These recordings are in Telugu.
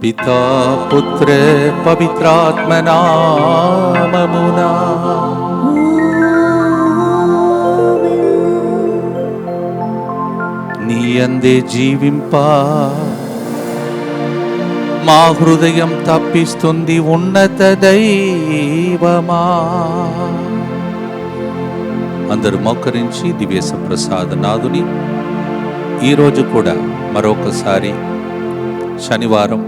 పితా పుత్ర పవిత్రాత్మ నామమునా నీ అందే జీవింప మా హృదయం తప్పిస్తుంది ఉన్నత దైవమా. అందరూ మోకరించి దివ్య ప్రసాద నాదుని ఈరోజు కూడా మరొకసారి శనివారం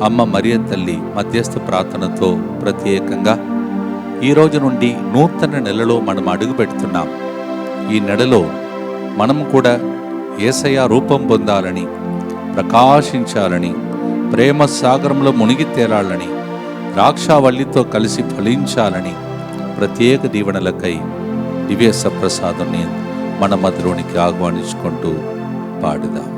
అమ్మ మరియ తల్లి మధ్యస్థ ప్రార్థనతో ప్రత్యేకంగా ఈరోజు నుండి నూతన నెలలో మనం అడుగు పెడుతున్నాం. ఈ నెలలో మనం కూడా యేసయ్య రూపం పొందాలని, ప్రకాశించాలని, ప్రేమ సాగరంలో మునిగి తేలాలని, ద్రాక్షావల్లితో కలిసి ఫలించాలని ప్రత్యేక దీవెనలకై దివ్య ప్రసాదాన్ని మన మధ్యలోనికి ఆహ్వానించుకుంటూ పాడుదాం.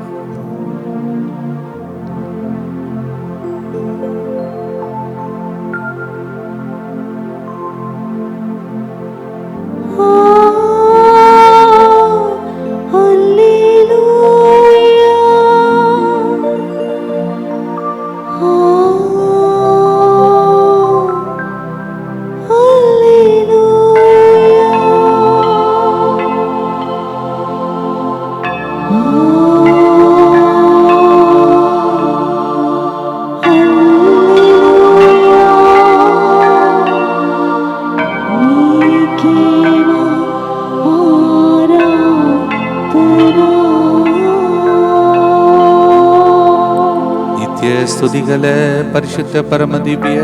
స్తుతిగల పరిశుద్ధ పరమ దివ్య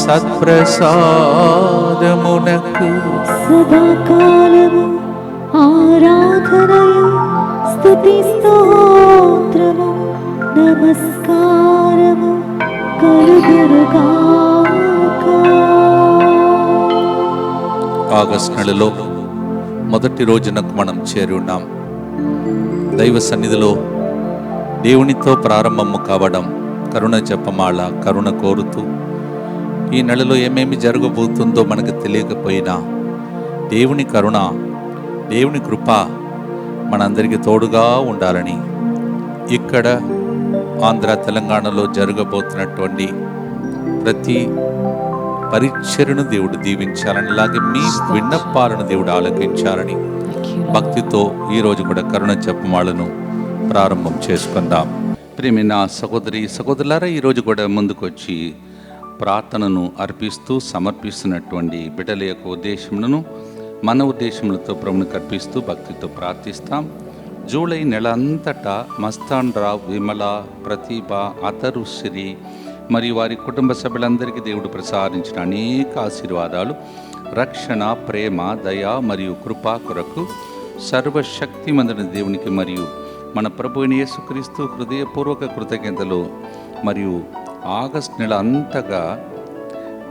సత్ప్రసాదమునకు సదాకాలము ఆరాధనయు స్తుతి స్తోత్రము నమస్కారము కలుగునుగాక. ఆగస్టు నెలలో మొదటి రోజునకు మనం చేరి ఉన్నాం. దైవ సన్నిధిలో దేవునితో ప్రారంభము కావడం, కరుణ జపమాల, కరుణ కోరుతూ ఈ నెలలో ఏమేమి జరగబోతుందో మనకు తెలియకపోయినా దేవుని కరుణ, దేవుని కృప మనందరికీ తోడుగా ఉండాలని ఇక్కడ ఆంధ్ర తెలంగాణలో జరగబోతున్నటువంటి ప్రతి పరిచర్యను దేవుడు దీవించాలని, అలాగే మీ విన్నపాలను దేవుడు ఆలకించాలని భక్తితో ఈరోజు కూడా కరుణ జపమాలను ప్రారంభం చేసుకుందాం. ప్రియమైన సహోదరి సహోదరులారా, ఈరోజు కూడా ముందుకొచ్చి ప్రార్థనను అర్పిస్తూ సమర్పిస్తున్నటువంటి బిడ్డల యొక్క ఉద్దేశములను మన ఉద్దేశములతో ప్రభువునికి అర్పిస్తూ భక్తితో ప్రార్థిస్తాం. జూలై నెల అంతటా మస్తాన్ రావు, విమల, ప్రతిభ, అతరు, శ్రీ మరియు వారి కుటుంబ సభ్యులందరికీ దేవుడు ప్రసాదించిన అనేక ఆశీర్వాదాలు, రక్షణ, ప్రేమ, దయ మరియు కృపా కొరకు సర్వశక్తిమంతుని దేవునికి మరియు మన ప్రభువైన యేసుక్రీస్తు హృదయపూర్వక కృతజ్ఞతలు. మరియు ఆగస్టు నెల అంతగా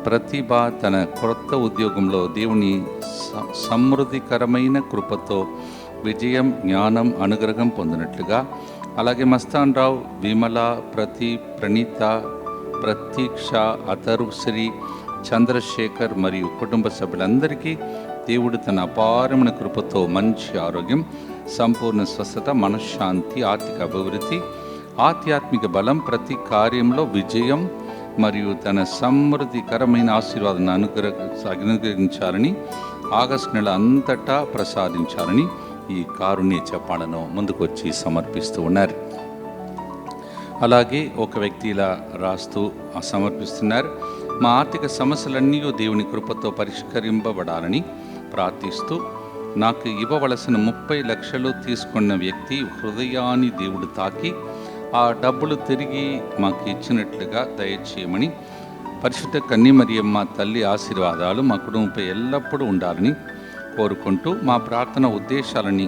ప్రతిభ తన క్రొత్త ఉద్యోగంలో దేవుని సమృద్ధికరమైన కృపతో విజయం, జ్ఞానం, అనుగ్రహం పొందినట్లుగా, అలాగే మస్తాన్ రావు, విమల, ప్రణీత, ప్రతీక్ష, అతరు, శ్రీ, చంద్రశేఖర్ మరియు కుటుంబ సభ్యులందరికీ దేవుడు తన అపారమైన కృపతో మంచి ఆరోగ్యం, సంపూర్ణ స్వస్థత, మనశ్శాంతి, ఆర్థిక అభివృద్ధి, ఆధ్యాత్మిక బలం, ప్రతి కార్యంలో విజయం మరియు తన సమృద్ధికరమైన ఆశీర్వాదాన్ని అనుగ్రహించాలని, ఆగస్టు నెల అంతటా ప్రసాదించాలని ఈ కారుణ్య జపాలను ముందుకొచ్చి సమర్పిస్తూ ఉన్నారు. అలాగే ఒక వ్యక్తి ఇలా రాస్తూ సమర్పిస్తున్నారు: మా ఆర్థిక సమస్యలన్నీ దేవుని కృపతో పరిష్కరింపబడాలని ప్రార్థిస్తూ, నాకు ఇవ్వవలసిన 30 లక్షలు తీసుకున్న వ్యక్తి హృదయాన్ని దేవుడు తాకి ఆ డబ్బులు తిరిగి మాకు ఇచ్చినట్లుగా దయచేయమని, పరిశుద్ధ కన్యమరియమ్మ తల్లి ఆశీర్వాదాలు మా కుటుంబంపై ఎల్లప్పుడూ ఉండాలని కోరుకుంటూ, మా ప్రార్థన ఉద్దేశాలని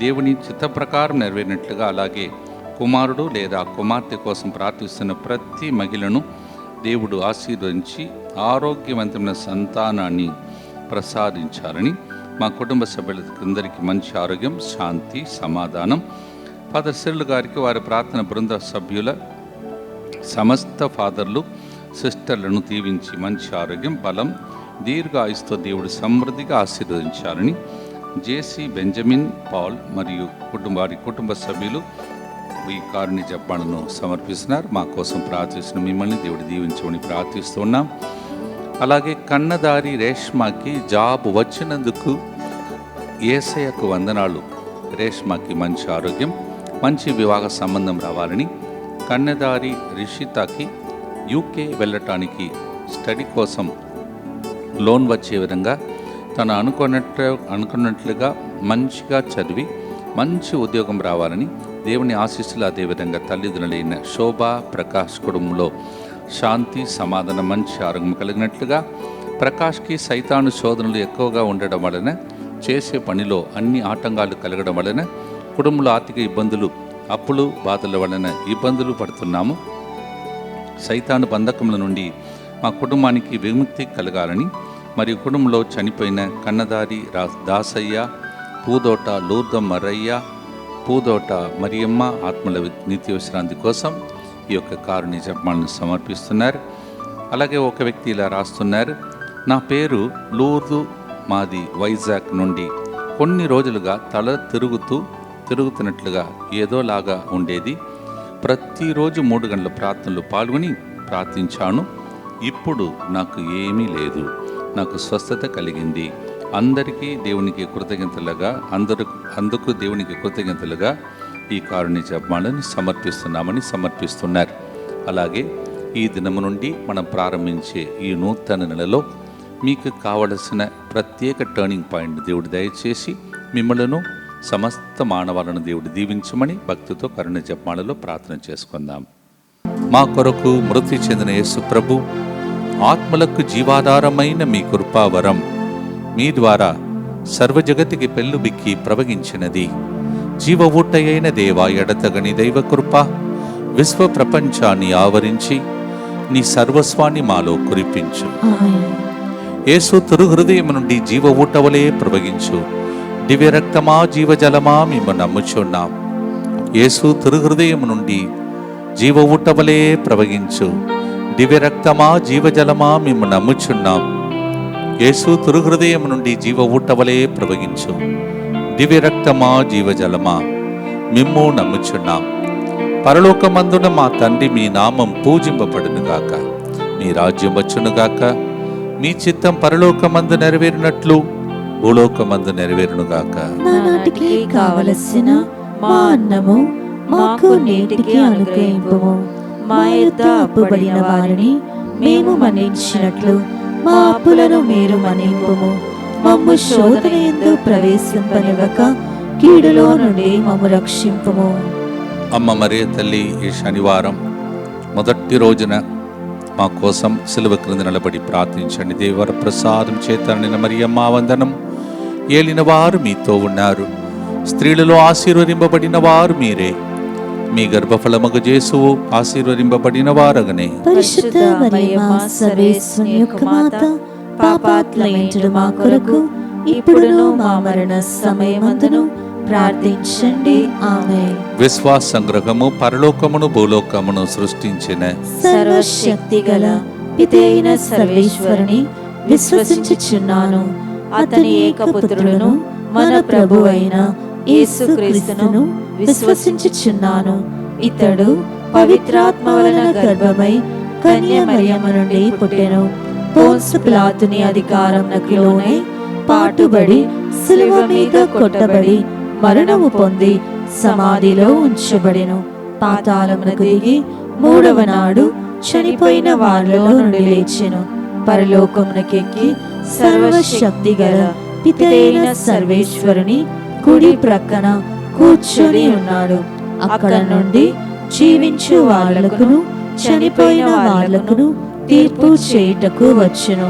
దేవుని చిత్త ప్రకారం నెరవేరినట్లుగా, అలాగే కుమారుడు లేదా కుమార్తె కోసం ప్రార్థిస్తున్న ప్రతి మహిళను దేవుడు ఆశీర్వదించి ఆరోగ్యవంతమైన సంతానాన్ని ప్రసాదించాలని, మా కుటుంబ సభ్యులందరికీ మంచి ఆరోగ్యం, శాంతి, సమాధానం, ఫాదర్ సిర్లు గారికి, వారి ప్రార్థన బృంద సభ్యుల సమస్త ఫాదర్లు, సిస్టర్లను దీవించి మంచి ఆరోగ్యం, బలం, దీర్ఘాయుస్తో దేవుడు సమృద్ధిగా ఆశీర్వదించాలని, జేసీ, బెంజమిన్, పాల్ మరియు వారి కుటుంబ సభ్యులు ఈ కారుని జపాలను సమర్పిస్తున్నారు. మా కోసం ప్రార్థిస్తున్న మిమ్మల్ని దేవుడు దీవించమని ప్రార్థిస్తున్నాం. అలాగే కన్నదారి రేష్మాకి జాబ్ వచ్చినందుకు యేసయ్యకు వందనాలు. రేష్మాకి మంచి ఆరోగ్యం, మంచి వివాహ సంబంధం రావాలని, కన్నదారి రిషితాకి యూకే వెళ్ళటానికి స్టడీ కోసం లోన్ వచ్చే విధంగా తను అనుకున్నట్లుగా మంచిగా చదివి మంచి ఉద్యోగం రావాలని దేవుని ఆశీస్సులు, అదేవిధంగా తల్లిదండ్రులైన శోభ ప్రకాష్ కుటుంబంలో శాంతి సమాధానం మంచి ఆరోగ్యం కలిగినట్లుగా, ప్రకాష్కి సైతాను శోధనలు ఎక్కువగా ఉండడం వలన చేసే పనిలో అన్ని ఆటంకాలు కలగడం వలన కుటుంబంలో ఆర్థిక ఇబ్బందులు, అప్పులు బాధల వలన ఇబ్బందులు పడుతున్నాము. సైతాను బంధకముల నుండి మా కుటుంబానికి విముక్తి కలగాలని, మరియు కుటుంబంలో చనిపోయిన కన్నదారి దాసయ్య, పూదోట లూర్ద మరయ్య, పూదోట మరియమ్మ ఆత్మల నిత్య విశ్రాంతి కోసం ఈ యొక్క కారుని జపాలను సమర్పిస్తున్నారు. అలాగే ఒక వ్యక్తి ఇలా రాస్తున్నారు, నా పేరు లూర్దు, మాది వైజాగ్ నుండి. కొన్ని రోజులుగా తల తిరుగుతున్నట్లుగా ఏదోలాగా ఉండేది. ప్రతిరోజు 3 గంటల ప్రార్థనలు పాల్గొని ప్రార్థించాను. ఇప్పుడు నాకు ఏమీ లేదు, నాకు స్వస్థత కలిగింది. అందరికీ దేవునికి కృతజ్ఞతలుగా అందుకు దేవునికి కృతజ్ఞతలుగా ఈ కారుని జపాలను సమర్పిస్తున్నారు. అలాగే ఈ దినము నుండి మనం ప్రారంభించే ఈ నూతన నెలలో మీకు కావలసిన ప్రత్యేక టర్నింగ్ పాయింట్ దేవుడు దయచేసి మిమ్మలను సమస్త మానవాలను దేవుడు దీవించమని భక్తితో కరుణ జపాలలో ప్రార్థన చేసుకుందాం. మా కొరకు మృతి చెందిన యేసు ప్రభు ఆత్మలకు జీవాధారమైన మీ కృపావరం మీ ద్వారా సర్వజగతికి పెళ్ళుబిక్కి ప్రవగించినది. జీవ ఊటయైన దేవా, ఎడతగని దైవ కృప విశ్వ ప్రపంచాన్ని ఆవరించి నీ సర్వస్వాన్ని మాలో కురిపించు. యేసు తిరు హృదయం నుండి జీవ ఊటవలే ప్రవగించు. దివ్య రక్తమా జీవజలమా మేము నమ్ముచున్నాం. యేసు తిరు హృదయం నుండి జీవ ఊటవలే ప్రవగించు. దివ్య రక్తమా జీవజలమా మేము నమ్ముచున్నాం. యేసు తిరు హృదయం నుండి జీవ ఊటవలే ప్రవగించు. దివ్య రక్తమా జీవజలమా మిమ్ము నమ్ముచున్నాం. పరలోకమందున మా తండ్రి, మీ నామం పూజింపబడునుగాక, మీ రాజ్యం వచ్చునుగాక, మీ చిత్తం పరలోకమందు నెరవేరినట్లు భూలోకమందు నెరవేరునుగాక. నానాటికి కావలసిన మా అన్నము మాకు నేటికి అనుగ్రహింపుము. మా యొద్ద అప్పుబడిన వారిని మేము మన్నించినట్లు మా అప్పులను మీరు మన్నింపుము. మమ్ము శోధన యందు ప్రవేశింపనివ్వక కీడులో నుండి మమ్ము రక్షింపుము. అమ్మ మరియ తల్లి, ఈ శనివారం మొదటి రోజున మా కోసం సిలువ క్రింద నిలబడి ప్రార్థించండి. దేవర ప్రసాదం చేత నిన్న మరియమ్మ వందనం. ఏలిన వారు మీతో ఉన్నారు, స్త్రీలలో ఆశీర్వదింపబడిన వారు మీరే. మీ గర్భఫలమగు యేసువు ఆశీర్వదింపబడిన వారగనే. పరిశుద్ధ మరియమ్మ సర్వేశ్వరుని యొక్క మాత, పాపాత్ములైన మా కొరకు ఇప్పుడును మా మరణ సమయమందును ప్రార్థించండి. ఆమేన్. విశ్వాస సంగ్రహము పరలోకమును భూలోకమును సృష్టించిన సర్వశక్తిగల పితైన సర్వేశ్వరుని విశ్వసించుచున్నాను. అతని ఏకపుత్రుడును మన ప్రభువైన యేసుక్రీస్తును విశ్వసించుచున్నాను. ఇతడు పవిత్రాత్మ వలన గర్భమై కన్య మరియమ్మ నుండి పుట్టెను. పోన్సు పిలాతుని అధికారమునకు లోనై పాటుబడి సిలువ మీద కొట్టబడి మరణము పొంది సమాధిలో ఉంచబడెను. పాతాళమునకు దిగి 3వ నాడు చనిపోయిన వారిలో నుండి లేచెను. పరలోకమునకెక్కి సర్వశక్తి గల పితైన సర్వేశ్వరుని కుడి ప్రక్కన కూర్చొని ఉన్నాడు. అక్కడ నుండి జీవించు వాళ్ళకును చనిపోయిన వాళ్ళకును తీర్పు చేయుటకు వచ్చును.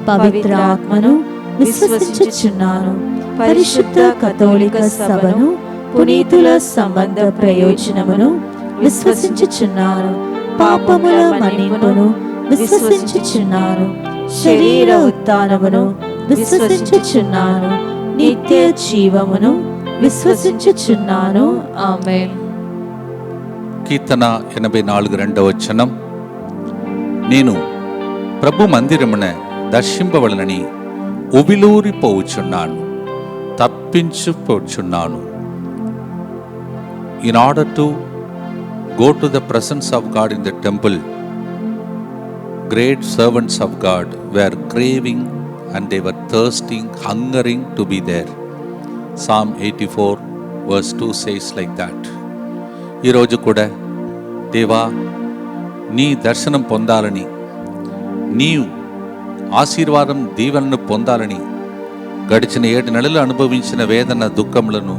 పవిత్ర ఆత్మను విశ్వసించుచున్నాను. పరిశుద్ధ కథోలిక సభను, పునీతుల సంబంధ ప్రయోజనమును విశ్వసించుచున్నాను. పాపముల మన్నింపును విశ్వసించుచున్నాను. శరీర ఉత్థానమును విశ్వసించుచున్నాను. నిత్య జీవమును విశ్వసించుచున్నాను. ఆమేన్. కీర్తన 84 రెండవ వచనం. నేను ప్రభు మందిరమున దర్శింపవలనని ఉబిలూరిపోచున్నాను, తప్పించుపోచున్నాను. In order to go to the presence of God in the temple. Great servants of God were craving and they were thirsting, hungering to be there. Psalm 84 verse 2 says like that. ఈరోజు కూడా దేవా, నీ దర్శనం పొందాలని, నీ ఆశీర్వాదం దీవెనను పొందాలని గడిచిన 7 నెలలు అనుభవించిన వేదన దుఃఖములను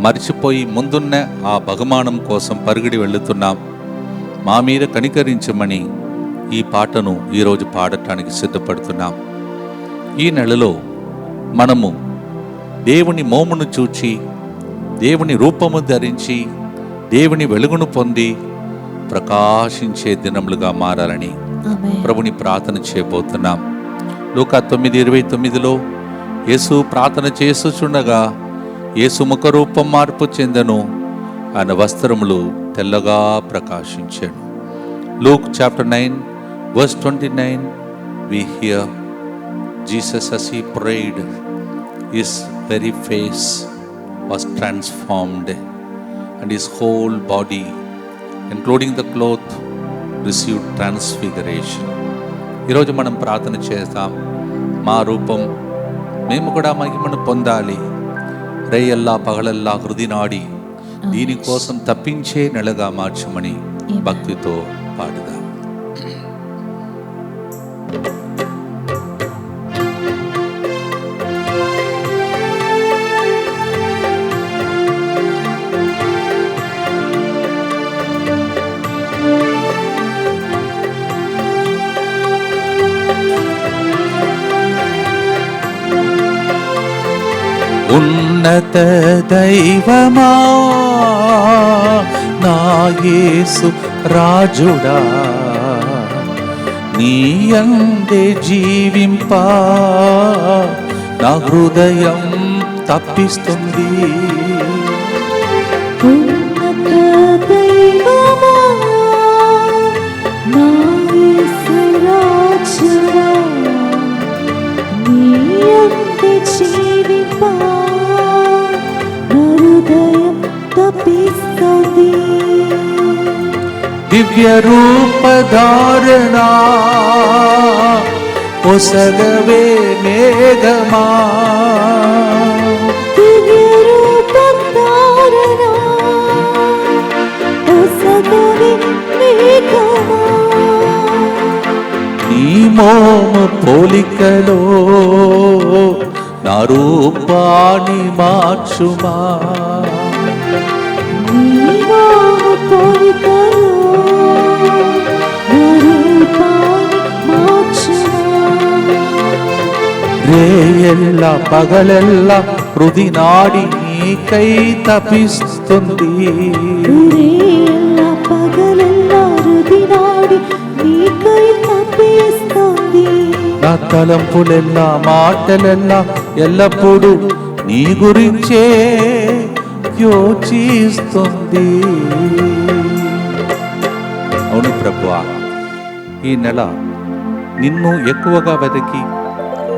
మరిచిపోయి ముందున్న ఆ బహుమానం కోసం పరుగిడి వెళుతున్నాం. మా మీద కనికరించమని ఈ పాటను ఈరోజు పాడటానికి సిద్ధపడుతున్నాం. ఈ నెలలో మనము దేవుని మోమును చూచి, దేవుని రూపము ధరించి, దేవుని వెలుగును పొంది ప్రకాశించే దినములుగా మారాలని ప్రభుని ప్రార్థన చేయబోతున్నాం. లూకా 9:29లో యేసు ప్రార్థన చేస్తుచుండగా యేసు ముఖరూపం మార్పు చెందెను, ఆయన వస్త్రములు తెల్లగా ప్రకాశించెను. Luke chapter 9 verse 29 we hear Jesus as he prayed, his very face was transformed and his whole body including the cloth received transfiguration. ఈరోజు మనం ప్రార్థన చేస్తాం, మా రూపం మేము కూడా మహిమను పొందాలి, రేయల్లా పగలల్లా హృదినాడి దీనికోసం తప్పించే నెలగా మార్చమని భక్తితో పాడుదాం. ఉన్నత దైవమా నా యేసు రాజుడా, నీ యందే జీవింప నా హృదయం తప్పిస్తుంది. ఉన్నత దైవమా నా యేసు రాజుడా, నీ యందే జీవింప హృదయం తప్పిస్తుంది. దివ్య రూపధారణా ఒసగవే మేఘమా, దివ్య రూపధారణా ఒసగవే మేఘమా, నీ మోమ పోలికలో నా రూపాన్ని మార్చుమా, నీ మోమ పోలికలో నా రూపాన్ని మార్చుమా. రేయెల్లా పగలెల్లా హృది నాడి నీకై తపిస్తుంది, రేయెల్లా పగలెల్లా హృది నాడి నీకై తపిస్తుంది. నా తలంపులెల్లా మాటలెల్లా ఎల్లప్పుడూ నీ గురించే యోచిస్తుంది. అవును ప్రభువా, ఈ నెల నిన్ను ఎక్కువగా వెతికి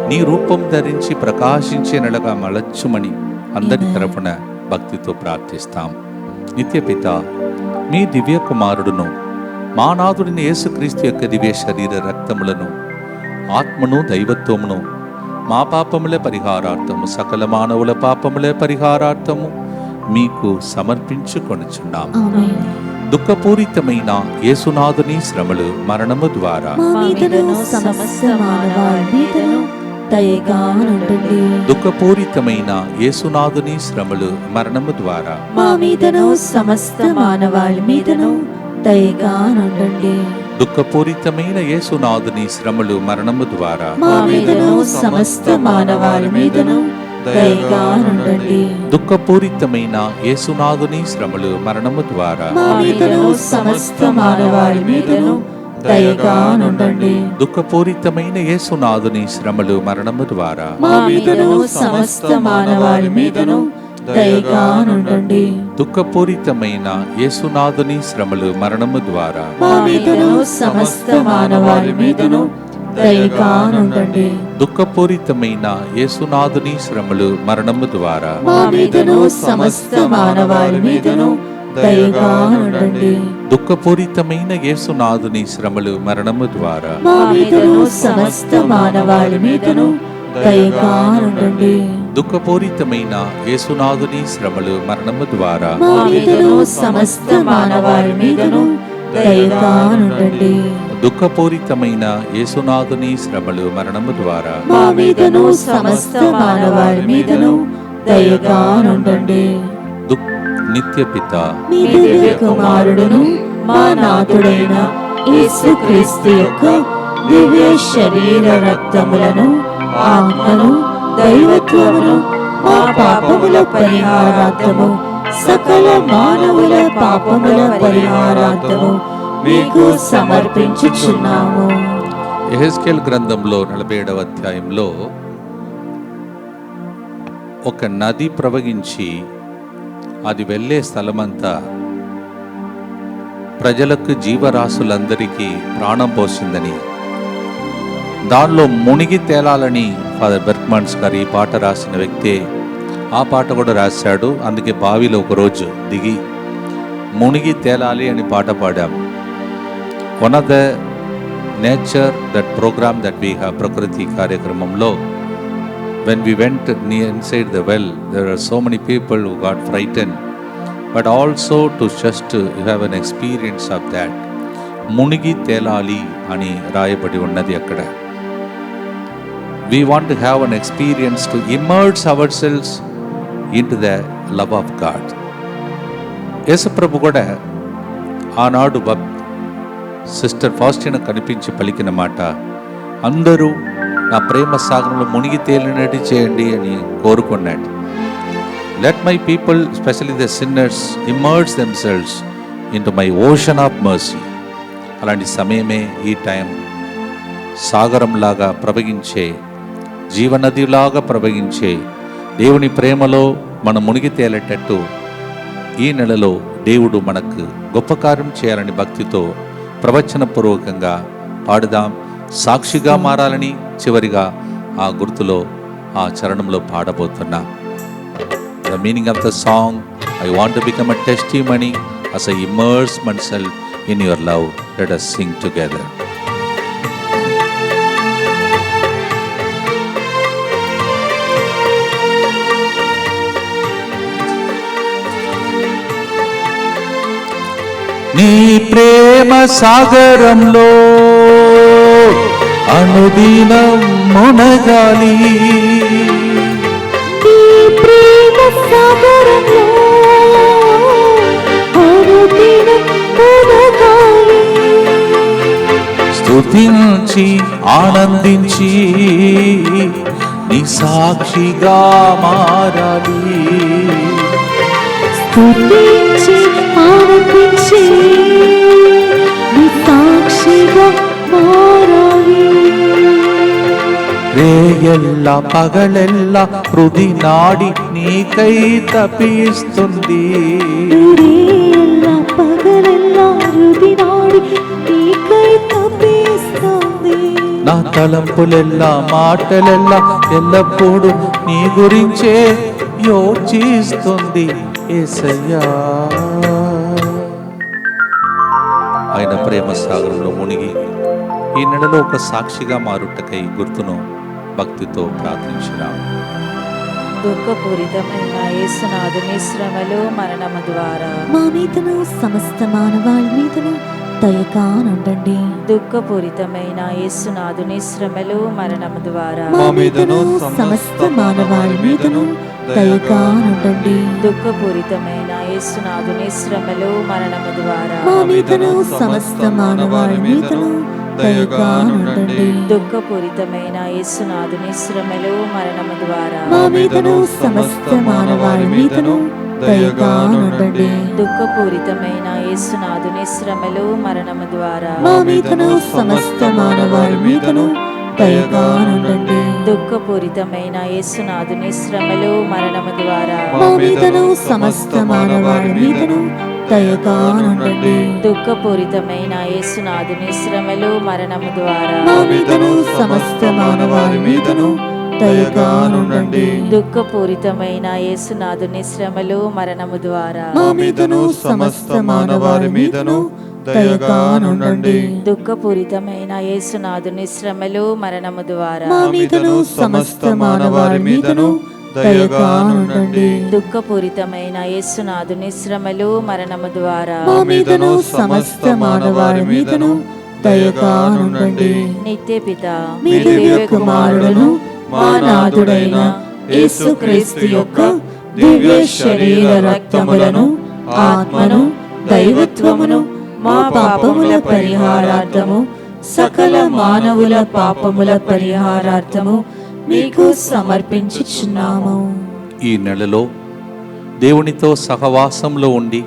నీ రూపం ధరించి ప్రకాశించే నెలగా మలచుమని అందరి తరపున భక్తితో ప్రార్థిస్తాం. నిత్యపిత, మీ దివ్య కుమారుడును మా నాథుడిని యేసుక్రీస్తు యొక్క దివ్య శరీర రక్తములను, ఆత్మను, దైవత్వమును మా పాపముల పరిహారార్థము, సకల మానవుల పాపముల పరిహారార్థము మీకు సమర్పించుకొనుచున్నాము. దుఃఖపూరితమైన యేసునాథుని శ్రమలు, మరణము ద్వారా మా మీదను సమస్త మానవాళి మీదను దయగా నుండండి. దుఃఖపూరితమైన యేసునాథుని శ్రమలు, మరణము ద్వారా మా మీదను సమస్త మానవాళి మీదను దయగా నుండండి. దుఃఖపూరితమైన యేసునాథుని శ్రమలు, మరణము ద్వారా మా మీదను సమస్త మానవాళి మీదను దయగా నుండండి. దుఃఖపూరితమైన యేసునాథుని శ్రమలు, మరణము ద్వారా మా మీదను సమస్త మానవాళి మీదను దయగా నుండండి. దుఃఖపూరితమైన యేసునాథుని శ్రమలు, మరణము ద్వారా మా మీదను సమస్త మానవాళి మీదను దయగా నుండండి. దుఃఖపూరితమైన యేసునాథుని శ్రమలు, మరణము ద్వారా మా మీదను సమస్త మానవాళి మీదను దయగా నుండండి. దుఃఖపూరితమైన యేసునాథుని శ్రమలు, మరణము ద్వారా మా మీదను సమస్త మానవాళి మీదను దయగా ఉండండి. దుఃఖపూరితమైన యేసునాథుని శ్రమలు మరణము ద్వారా మా మీదను సమస్త మానవాళి మీదను దయగా ఉండండి. దుఃఖపూరితమైన యేసునాథుని శ్రమలు మరణము ద్వారా మా మీదను సమస్త మానవాళి మీదను దయగా ఉండండి. దుఃఖపూరితమైన యేసునాథుని శ్రమలు మరణము ద్వారా మా మీదను సమస్త మానవాళి మీదను దయగా ఉండండి. నిత్య పిత మీ దివ్య కుమారుడును మా నాథుడైన యేసుక్రీస్తు యొక్క దివ్య శరీర రక్తములను, ఆత్మను, దైవత్వమును మా పాపముల పరిహారార్థము, సకల మానవుల పాపముల పరిహారార్థము మీకు సమర్పించుచున్నాము. యెహెజ్కేలు గ్రంథంలో 47వ అధ్యాయంలో ఒక నది ప్రవహించి అది వెళ్ళే స్థలమంతా ప్రజలకు, జీవరాశులందరికీ ప్రాణం పోసిందని, దానిలో మునిగి తేలాలని ఫాదర్ బెర్క్మన్స్ గారు ఈ పాట రాసిన వ్యక్తే ఆ పాట కూడా రాశాడు. అందుకే బావిలో ఒకరోజు దిగి మునిగి తేలాలి అని పాట పాడాం. One of the nature that program that we have, ప్రకృతి కార్యక్రమంలో, when we went near inside the well, there are so many people who got frightened, but also to just have an experience of that. మునిగి తేలాలి అని రాయబడి ఉన్నది అక్కడ. We want to have an experience to immerse ourselves into the love of God. యేసుప్రభు కూడా ఆనాడు సిస్టర్ ఫాస్టినా కనిపించి పలికిన మాట, అందరూ నా ప్రేమ సాగరంలో మునిగి తేలినట్టు చేయండి అని కోరుకున్నాడు. Let my people, specially the sinners, immerse themselves into my ocean of mercy. అలాంటి సమయమే ఈ టైం. సాగరంలాగా ప్రవహించే, జీవనదిలాగా ప్రవహించే దేవుని ప్రేమలో మనం మునిగి తేలేటట్టు ఈ నెలలో దేవుడు మనకు గొప్ప కార్యం చేయాలని భక్తితో ప్రవచనపూర్వకంగా పాడుదాం. సాక్షిగా మారాలని చివరిగా ఆ గుర్తులో, ఆ చరణంలో పాడబోతున్నా. The meaning of the song, I want to become a testimony as I immerse myself in your love. Let us sing together. నీ ప్రేమ సాగరంలో అనుదినం మునగాలి, నీ ప్రేమ సాగరంలో అనుదినం మునగాలి, స్తుతించి ఆనందించి నీ సాక్షిగా మారాలి, స్తుతించి ఆనందించి నీ సాక్షిగా మారాలి. రేయెల్ల పగలెల్ల హృది నాడి నీకై తపిస్తుంది, రేయెల్ల పగలెల్ల హృది నాడి నీకై తపిస్తుంది. నా తలంపులెల్లా మాటలెల్లా ఎల్లప్పుడూ నీ గురించే యోచిస్తుంది యేసయ్యా. ఆయన ప్రేమ సాగరంలో మునిగి ఈ నెలలో ఒక సాక్షిగా మారుటకై గుర్తును భక్తితో ప్రార్థించినాం. దుఃఖపూరితమైన యేసునాథుని శ్రమలు మరణము ద్వారా మా మీదను సమస్త మానవాళి మీదను దయగా నుండండి. దుఃఖపూరితమైన యేసునాథుని శ్రమలు మరణము ద్వారా మా మీదను సమస్త మానవాళి మీదను దయగా నుండండి. దుఃఖపూరితమైన యేసునాథుని శ్రమలు మరణము ద్వారా మా మీదను సమస్త మానవాళి మీదను దయగా నుండండి. దుఃఖపూరితమైన యేసునాథుని శ్రమలు మరణము ద్వారా మా మీదను సమస్త మానవాళి మీదను దయగా నుండండి. దుఃఖపూరితమైన యేసునాథుని శ్రమలు మరణము ద్వారా మా మీదను సమస్త మానవాళి మీదను దయగా నుండండి. దుఃఖపూరితమైన యేసునాథుని శ్రమలు మరణము ద్వారా మా మీదను సమస్త మానవాళి మీదను దయగా నుండండి. దుఃఖపూరితమైన యేసునాథుని శ్రమలు మరణము ద్వారా మా మీదను సమస్త మానవాళి మీదను దయగా నుండండి. దుఃఖపూరితమైన యేసునాథుని శ్రమలు మరణము ద్వారా మా మీదను సమస్త మానవారి మీదను దయగా నుండండి. దుఃఖపూరితమైన యేసునాథుని శ్రమలు మరణము ద్వారా మా మీదను సమస్త మానవారి మీదను దయగా నుండండి. దుఃఖపూరితమైన యేసునాథుని శ్రమలు మరణము ద్వారా మా మీదను సమస్త మానవారి మీదను దయగా నుండండి. నిత్య పిత మీ దివ్య కుమారుడును మా నాథుడైన యేసుక్రీస్తు యొక్క దివ్య శరీర రక్తములను ఆత్మను దైవత్వమును మా పాపముల పరిహారార్థము సకల మానవుల పాపముల పరిహారార్థము మీకు సమర్పించుచున్నాము. ఈ నెలలో దేవునితో సహవాసంలో ఉండి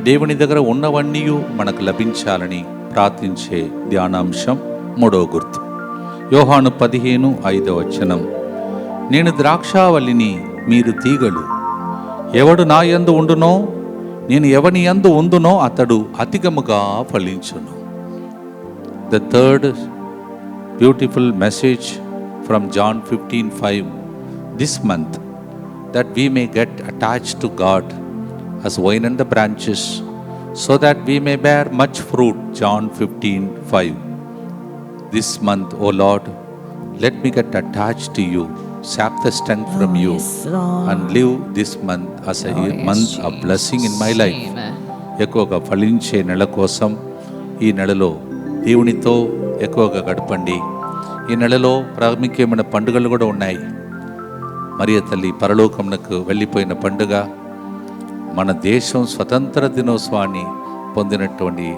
దేవుని దగ్గర ఉన్నవన్నీ మనకు లభించాలని ప్రార్థించే ధ్యానాంశం 3వ గుర్తు. యోహాను 15:5. నేను ద్రాక్షావల్లిని, మీరు తీగలు. ఎవడు నా యందు ఉండునో, నేను ఎవని యందు ఉందునో అతడు అధికముగా ఫలించును. The third beautiful message from John 15:5 this month, that we may get attached to God as vine and the branches, so that we may bear much fruit. John 15:5. This month, O Lord, let me get attached to you, sap the strength from you, and live this month as a month of blessing in my life. ఎక్కువగా ఫలించే నెల కోసం ఈ నెలలో దేవునితో ఎక్కువగా గడపండి. ఈ నెలలో ప్రాముఖ్యమైన పండుగలు కూడా ఉన్నాయి. మరియ తల్లి పరలోకమునకు వెళ్ళిపోయిన పండుగ, మన దేశం స్వతంత్ర దినోత్సవాన్ని పొందినటువంటి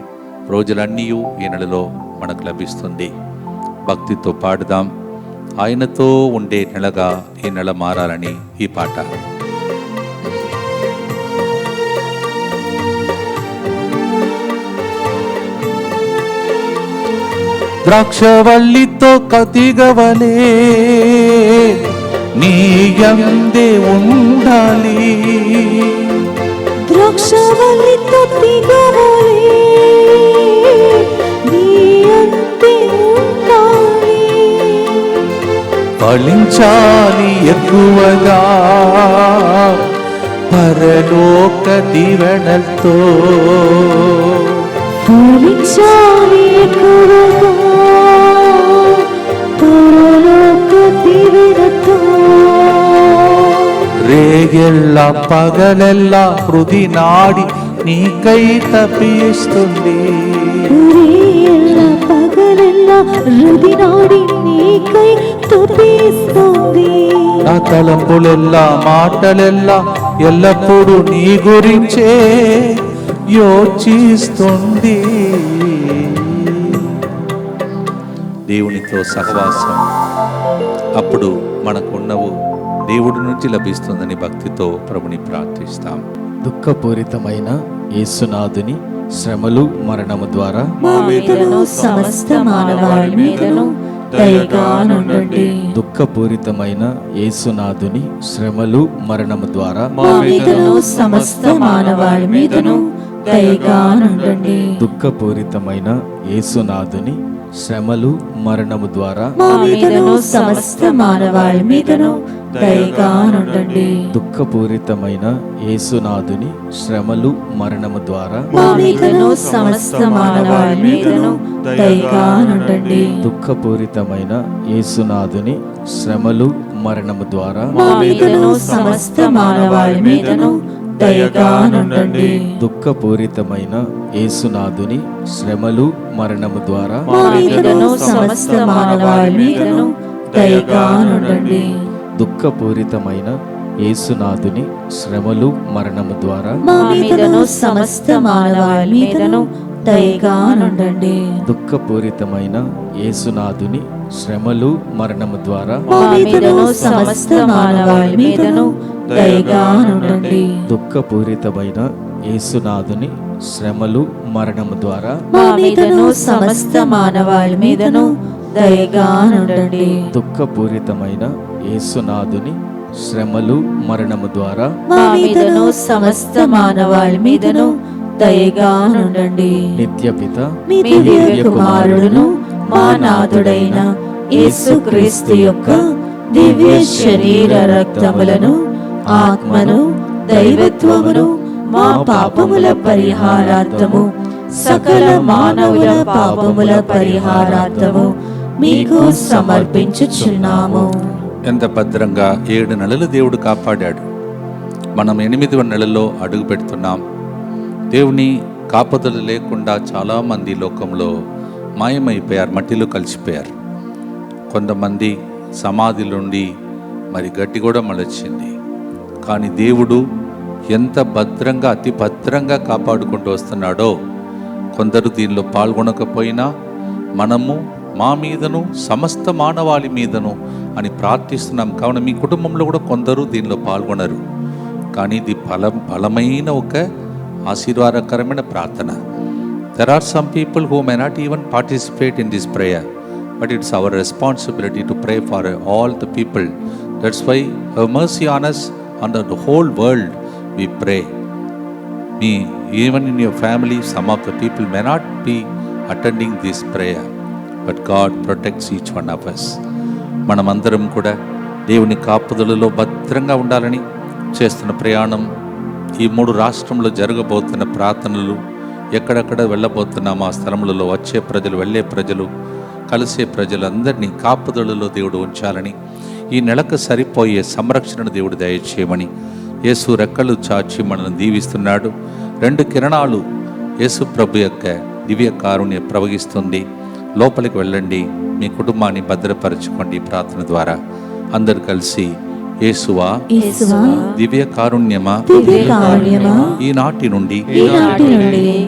రోజులన్నీ ఈ నెలలో మనకు లభిస్తుంది. భక్తితో పాడుదాం. ఆయనతో ఉండే నెలగా ఈ నెల మారాలని ఈ పాట. ద్రాక్షవల్లితో కతిగవలే నీ యందే ఉండాలి, ద్రాక్షవల్లితో తీగవలే నీ యందే ఉండాలి. ఫలించాలి ఎక్కువగా పరలోక దీవెనలతో, ఫలించాలి ఎక్కువగా పరలోక దీవెనతో. రేగెల్ల పగలెల్ల హృది నాడి నీకై తప్పిస్తుంది, రేయెల్ల పగలెల్ల హృది నాడి నీకై తప్పిస్తుంది. నా తలంపులెల్లా మాటలెల్లా ఎల్లప్పుడూ నీ గురించే యోచిస్తుంది. దేవునితో సహవాసం అప్పుడు మనకున్నవు దేవుడి నుంచి లభిస్తుందని భక్తితో ప్రభుని ప్రార్థిస్తాం. దుఃఖపూరితమైన యేసునాథుని శ్రమలు మరణము ద్వారా మా మీదను సమస్త మానవాళి మీదను దయగా నుండండి. దుఃఖపూరితమైన యేసునాథుని శ్రమలు మరణము ద్వారా మా మీదను సమస్త మానవాళి మీదను దయగా నుండండి. దుఃఖపూరితమైన యేసునాథుని శ్రమలు మరణము ద్వారా మా మీదను సమస్త మానవాళి మీదను దయగా నుండండి. దుఃఖపూరితమైన యేసునాథుని శ్రమలు మరణము ద్వారా మా మీదను సమస్త మానవాళి మీదను దయగా నుండండి. దుఃఖపూరితమైన యేసునాథుని శ్రమలు మరణము ద్వారా మా మీదను సమస్త మానవాళి మీదను దయగా నుండండి. దుఃఖపూరితమైన యేసునాథుని శ్రమలు మరణము ద్వారా మా మీదను సమస్త మానవాళి మీదను దయగా నుండండి. దుఃఖపూరితమైన యేసునాథుని శ్రమలు మరణము ద్వారా మా మీదను సమస్త మానవాళి మీదను దయగా నుండండి. దుఃఖపూరితమైన యేసునాథుని శ్రమలు మరణము ద్వారా మా మీదను సమస్త మానవాళి మీదను దయగా నుండండి. దుఃఖపూరితమైన యేసునాథుని శ్రమలు మరణము ద్వారా మా మీదను సమస్త మానవాళి మీదను దయగా నుండండి. దుఃఖపూరితమైన యేసునాథుని శ్రమలు మరణము ద్వారా మా మీదను సమస్త మానవాళి మీదను దయగా నుండండి. నిత్యపిత మీ దివ్య కుమారుడును మా నాథుడైన యేసుక్రీస్తు యొక్క దివ్య శరీర రక్తములను, ఆత్మను, దైవత్వమును మా పాపముల పరిహారార్థము, సకల మానవుల పాపముల పరిహారార్థము మీకు సమర్పించుచున్నాము. ఎంత భద్రంగా 7 నెలలు దేవుడు కాపాడాడు. మనం 8వ నెలలో అడుగు పెడుతున్నాం. దేవుని కాపుదలు లేకుండా చాలామంది లోకంలో మాయమైపోయారు, మట్టిలో కలిసిపోయారు. కొంతమంది సమాధిలుండి మరి గట్టి కూడా మళ్ళొచ్చింది. కానీ దేవుడు ఎంత భద్రంగా, అతి భద్రంగా కాపాడుకుంటూ వస్తున్నాడో, కొందరు దీనిలో పాల్గొనకపోయినా మనము మా మీదను సమస్త మానవాళి మీదను అని ప్రార్థిస్తున్నాం. కావున మీ కుటుంబంలో కూడా కొందరు దీనిలో పాల్గొనరు, కానీ ఇది బలమైన ఒక ఆశీర్వాదకరమైన ప్రార్థన. There are some people who may not even participate in this prayer, but it's our responsibility to pray for all the people. That's why have mercy on us, on the whole world we pray. Even in your family, some of the people may not be attending this prayer, but God protects each one of us. మనమందరం కూడా దేవుని కాపుదలలో భద్రంగా ఉండాలని చేస్తున్న ప్రయాణం, ఈ 3 రాష్ట్రంలో జరగబోతున్న ప్రార్థనలు, ఎక్కడెక్కడ వెళ్ళబోతున్నాం ఆ స్థలములలో వచ్చే ప్రజలు, వెళ్ళే ప్రజలు, కలిసే ప్రజలందరినీ కాపుదలలో దేవుడు ఉంచాలని, ఈ నెలకు సరిపోయే సంరక్షణను దేవుడు దయచేయమని యేసు రెక్కలు చాచి మనల్ని దీవిస్తున్నాడు. 2 కిరణాలు యేసు ప్రభు యొక్క దివ్య కారుణ్యం ప్రవహిస్తుంది. లోపలికి వెళ్ళండి, మీ కుటుంబాన్ని భద్రపరచుకోండి. ప్రార్థన ద్వారా అందరు కలిసి, యేసువా దివ్య కారుణ్యమా, ఈనాటి నుండి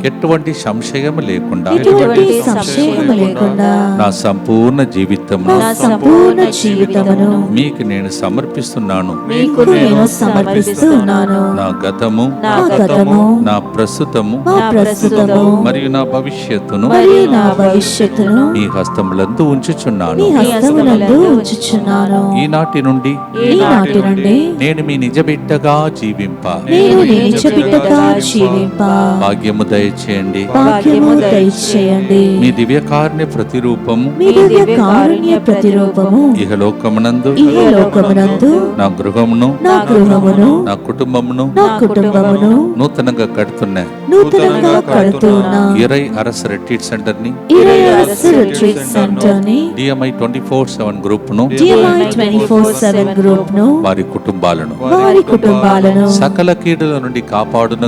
ఎటువంటి సంశయం లేకుండా నా సంపూర్ణ జీవితమును మీకు నేను సమర్పిస్తున్నాను. నా గతము, నా ప్రస్తుతము మరియు నా భవిష్యత్తును మీ హస్తములందు ఉంచుచున్నాను. ఈనాటి నుండి నేను మీ నిజ బిడ్డగా జీవింప భాగ్యము దయచేయండి. మీ దివ్యకారుణ్య ప్రతిరూపము ఇహలోకమునందు నా గృహమును నా కుటుంబమును నూతనంగా కడుతున్న ఇరై అరస్ రెట్రీట్ సెంటర్ ని, DMI 24/7 గ్రూప్ ను, వారి కుటుంబాలను సకల కీడుల నుండి కాపాడును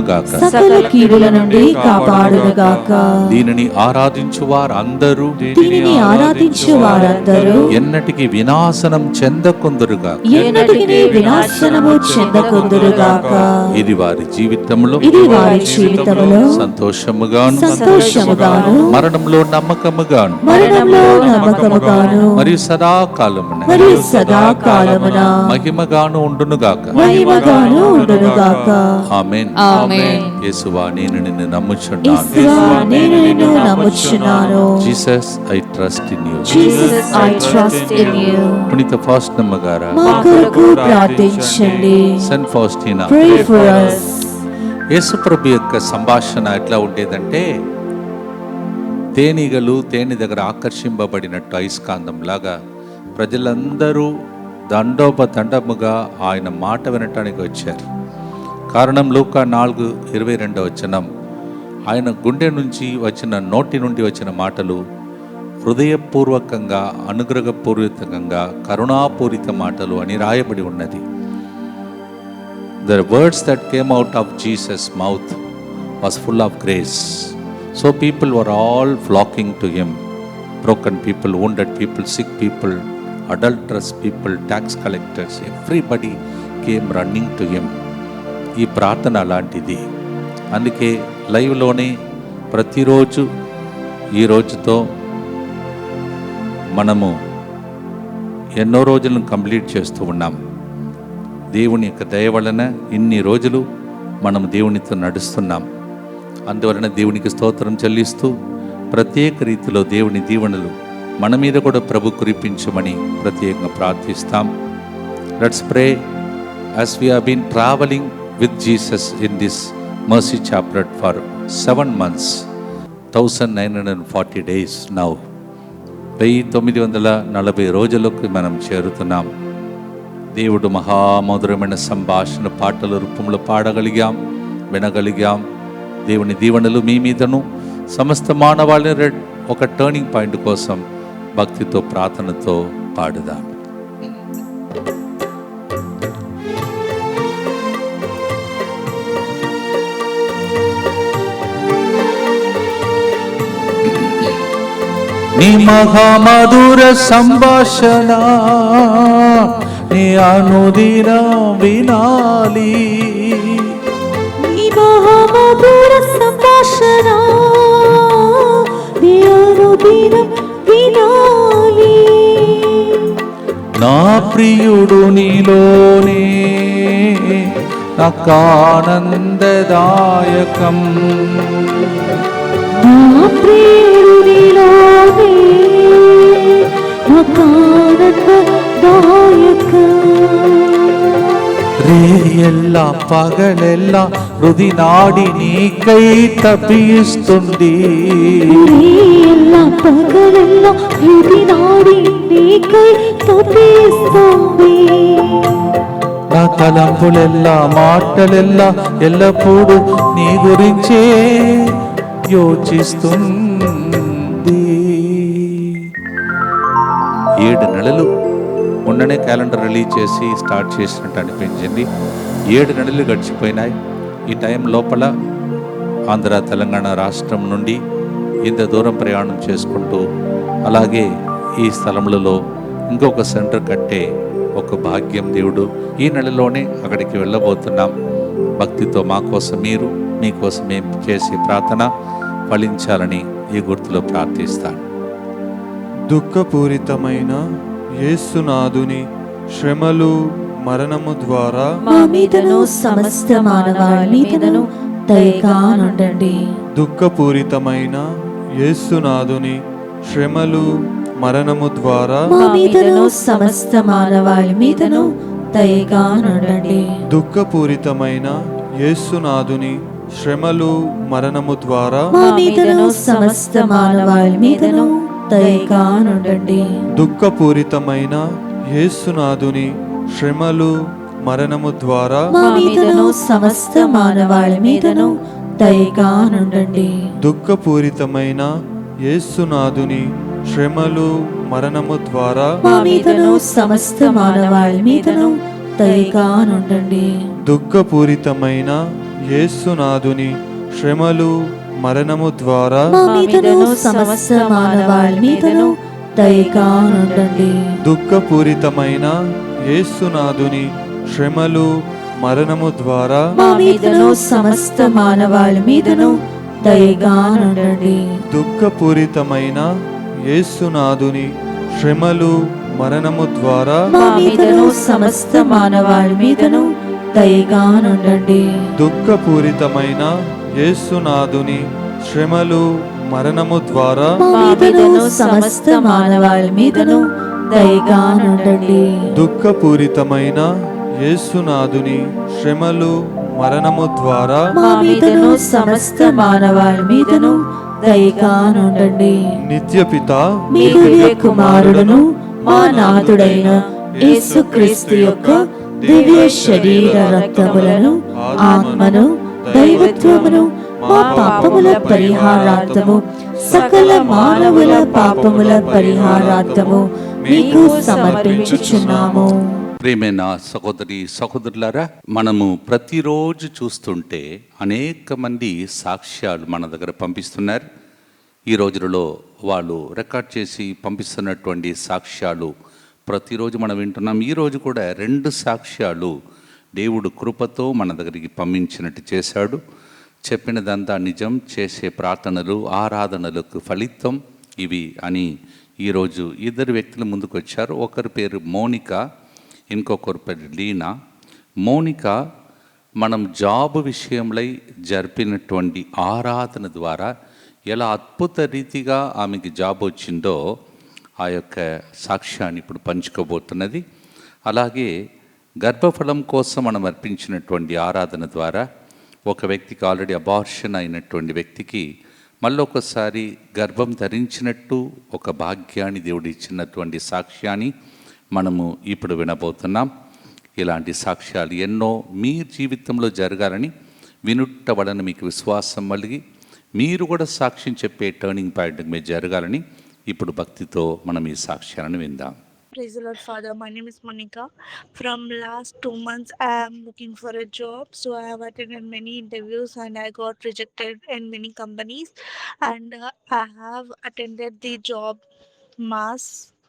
గాక. దీనిని ఆరాధించు వారందరూ ఎన్నటికి వినాశనం చెందకుందురుగా. ఇది వారి జీవితంలో సంతోషముగాను మరణంలో నమ్మకముగాను మరియు సదాకాలమున మహిమగాను ఉండునుగాక. ఆమేన్. యేసువా నేను నిన్ను నమ్ముచున్నాను. Jesus I trust in you. పునీత ఫాస్టినమ్మ గారు ప్రార్థించండి. సెయింట్ ఫాస్టినా. యేసు ప్రభు యొక్క సంభాషణ ఎట్లా ఉండేదంటే, తేనీగలు తేనె దగ్గర ఆకర్షింపబడినట్టు అయస్కాంతం లాగా ప్రజలందరూ దండోపదండముగా ఆయన మాట వినటానికి వచ్చారు. కారణం లూకా 4:22 ఆయన గుండె నుంచి వచ్చిన, నోటి నుండి వచ్చిన మాటలు హృదయపూర్వకంగా, అనుగ్రహపూర్వకంగా, కరుణాపూరిత మాటలు అని రాయబడి ఉన్నది. The words that came out of Jesus' mouth was full of grace. So people were all flocking to him. Broken people, wounded people, sick people, adulterous people, tax collectors, everybody came running to him. ఈ ప్రార్థన అలాంటిది. అందుకే లైవ్లోనే ప్రతిరోజు ఈ రోజుతో మనము ఎన్నో రోజులను కంప్లీట్ చేస్తూ ఉన్నాం. దేవుని యొక్క దయ వలన ఇన్ని రోజులు మనం దేవునితో నడుస్తున్నాం. అందువలన దేవునికి స్తోత్రం చెల్లిస్తూ ప్రత్యేక రీతిలో దేవుని దీవెనలు మన మీద కూడా ప్రభు కురిపించమని ప్రత్యేకంగా ప్రార్థిస్తాం. Let's pray as we have been traveling with Jesus in this mercy chaplet for 7 months, 1940 days now. 1940 రోజులకు మనం చేరుతున్నాం. దేవుడు మహామధురమైన సంభాషణ పాటల రూపంలో పాడగలిగాం, వినగలిగాం. దేవుని దీవెనలు మీ మీదను సమస్త మానవాళి ఒక టర్నింగ్ పాయింట్ కోసం భక్తితో ప్రార్థనతో పాడుదాం. నీ మహామధుర సంభాషణ నీ అనుదినం వినాలి, నీ మహామధుర సంభాషణ నీ అనుదినం వినాలి. నా ప్రియుడు నీలోనే నాకానందదాయకం, నా ప్రియుడు నీలోనే నాకానందదాయకం. రేయెల్లా పగలెల్లా హృది నాడి నీకై తపిస్తుంది, రేయెల్లా పగలెల్లా హృది నాడి నీకై తపిస్తుంది. నా తలంపులెల్లా మాటలెల్లా ఎల్లప్పుడూ నీ గురించే యోచిస్తుంది. 7 నెలలు మొన్ననే క్యాలెండర్ రిలీజ్ చేసి స్టార్ట్ చేసినట్టు అనిపించింది. 7 నెలలు గడిచిపోయినాయి. ఈ టైం లోపల ఆంధ్ర తెలంగాణ రాష్ట్రం నుండి ఇంత దూరం ప్రయాణం చేసుకుంటూ అలాగే ఈ స్థలములలో ఇంకొక సెంటర్ కట్టే ఒక భాగ్యం దేవుడు ఈ నెలలోనే అక్కడికి వెళ్ళబోతున్నాం. భక్తితో మా కోసం మీరు, మీకోసం మేము చేసే ప్రార్థన ఫలించాలని ఈ గుర్తులో ప్రార్థిస్తాను. దుఃఖపూరితమైన యేసునాథుని శ్రమలు మరణము ద్వారా మా మీదను సమస్త మానవాళి మీదను దయగా నుండండి. దుఃఖపూరితమైన యేసునాథుని శ్రమలు మరణము ద్వారా మా మీదను సమస్త మానవాళి మీదను దయగా నుండండి. దుఃఖపూరితమైన యేసునాథుని శ్రమలు మరణము ద్వారా మా మీదను సమస్త మానవాళి మీదను దయగా నుండండి. దుఃఖపూరితమైన యేసునాథుని శ్రమలు మరణము ద్వారా మా మీదను సమస్త మానవాళి మీదను దయగా నుండండి. దుఃఖపూరితమైన యేసునాథుని శ్రమలు మరణము ద్వారా మా మీదను సమస్త మానవాళి మీదను దయగా నుండండి. దుఃఖపూరితమైన యేసునాథుని శ్రమలు మరణము ద్వారా మా మీదను సమస్త మానవాళి మీదను దయగా నుండండి. దుఃఖపూరితమైన యేసునాథుని శ్రమలు మరణము ద్వారా మా మీదను సమస్త మానవాళి మీదను దయగా నుండండి. దుఃఖపూరితమైన యేసునాథుని శ్రమలు మరణము ద్వారా మా మీదను సమస్త మానవాళి మీదను దయగా నుండండి. దుఃఖపూరితమైన యేసునాథుని శ్రమలు మరణము ద్వారా మా మీదను సమస్త మానవాళి మీదను దయగా నుండండి. దుఃఖపూరితమైన యేసునాథుని శ్రమలు మరణము ద్వారా మా మీదను సమస్త మానవాళి మీదను దయగా నుండండి. నిత్యపిత మీ దివ్య కుమారుడును మా నాథుడైన యేసుక్రీస్తు యొక్క దివ్య శరీర రక్తములను ఆత్మను దైవత్వమును మా పాపముల పరిహారార్థము సకల మానవుల పాపముల పరిహారార్థము మీకు సమర్పించుచున్నాము. ప్రియమైన సహోదరి సహోదరులారా, మనము ప్రతిరోజు చూస్తుంటే అనేక మంది సాక్ష్యాలు మన దగ్గర పంపిస్తున్నారు. ఈ రోజులలో వాళ్ళు రికార్డ్ చేసి పంపిస్తున్నటువంటి సాక్ష్యాలు ప్రతిరోజు మనం వింటున్నాం. ఈరోజు కూడా 2 సాక్ష్యాలు దేవుడు కృపతో మన దగ్గరికి పంపించినట్టు చేశాడు. చెప్పినదంతా నిజం, చేసే ప్రార్థనలు ఆరాధనలకు ఫలితం ఇవి అని ఈరోజు 2 వ్యక్తులు ముందుకు వచ్చారు. ఒకరి పేరు మోనిక, ఇంకొకరి పేరు లీనా. మోనిక మనం జాబ్ విషయంలో జరిపినటువంటి ఆరాధన ద్వారా ఎలా అద్భుత రీతిగా ఆమెకి జాబ్ వచ్చిందో ఆ యొక్క సాక్ష్యాన్ని ఇప్పుడు పంచుకోబోతున్నది. అలాగే గర్భఫలం కోసం మనం అర్పించినటువంటి ఆరాధన ద్వారా ఒక వ్యక్తికి ఆల్రెడీ అబార్షన్ అయినటువంటి వ్యక్తికి మళ్ళీ ఒకసారి గర్భం ధరించినట్టు ఒక భాగ్యాన్ని దేవుడు ఇచ్చినటువంటి సాక్ష్యాన్ని మనము ఇప్పుడు వినబోతున్నాం. ఇలాంటి సాక్ష్యాలు ఎన్నో మీ జీవితంలో జరగాలని, వినుట వలన మీకు విశ్వాసం కలిగి మీరు కూడా సాక్ష్యం చెప్పే టర్నింగ్ పాయింట్ మీరు జరగాలని ఇప్పుడు భక్తితో మనం ఈ సాక్ష్యాలను విందాం. Praise the Lord, Father. My name is Monica. From last 2 months, I am looking for a job. So I have attended many interviews and I got rejected in many companies. And I have attended the job mass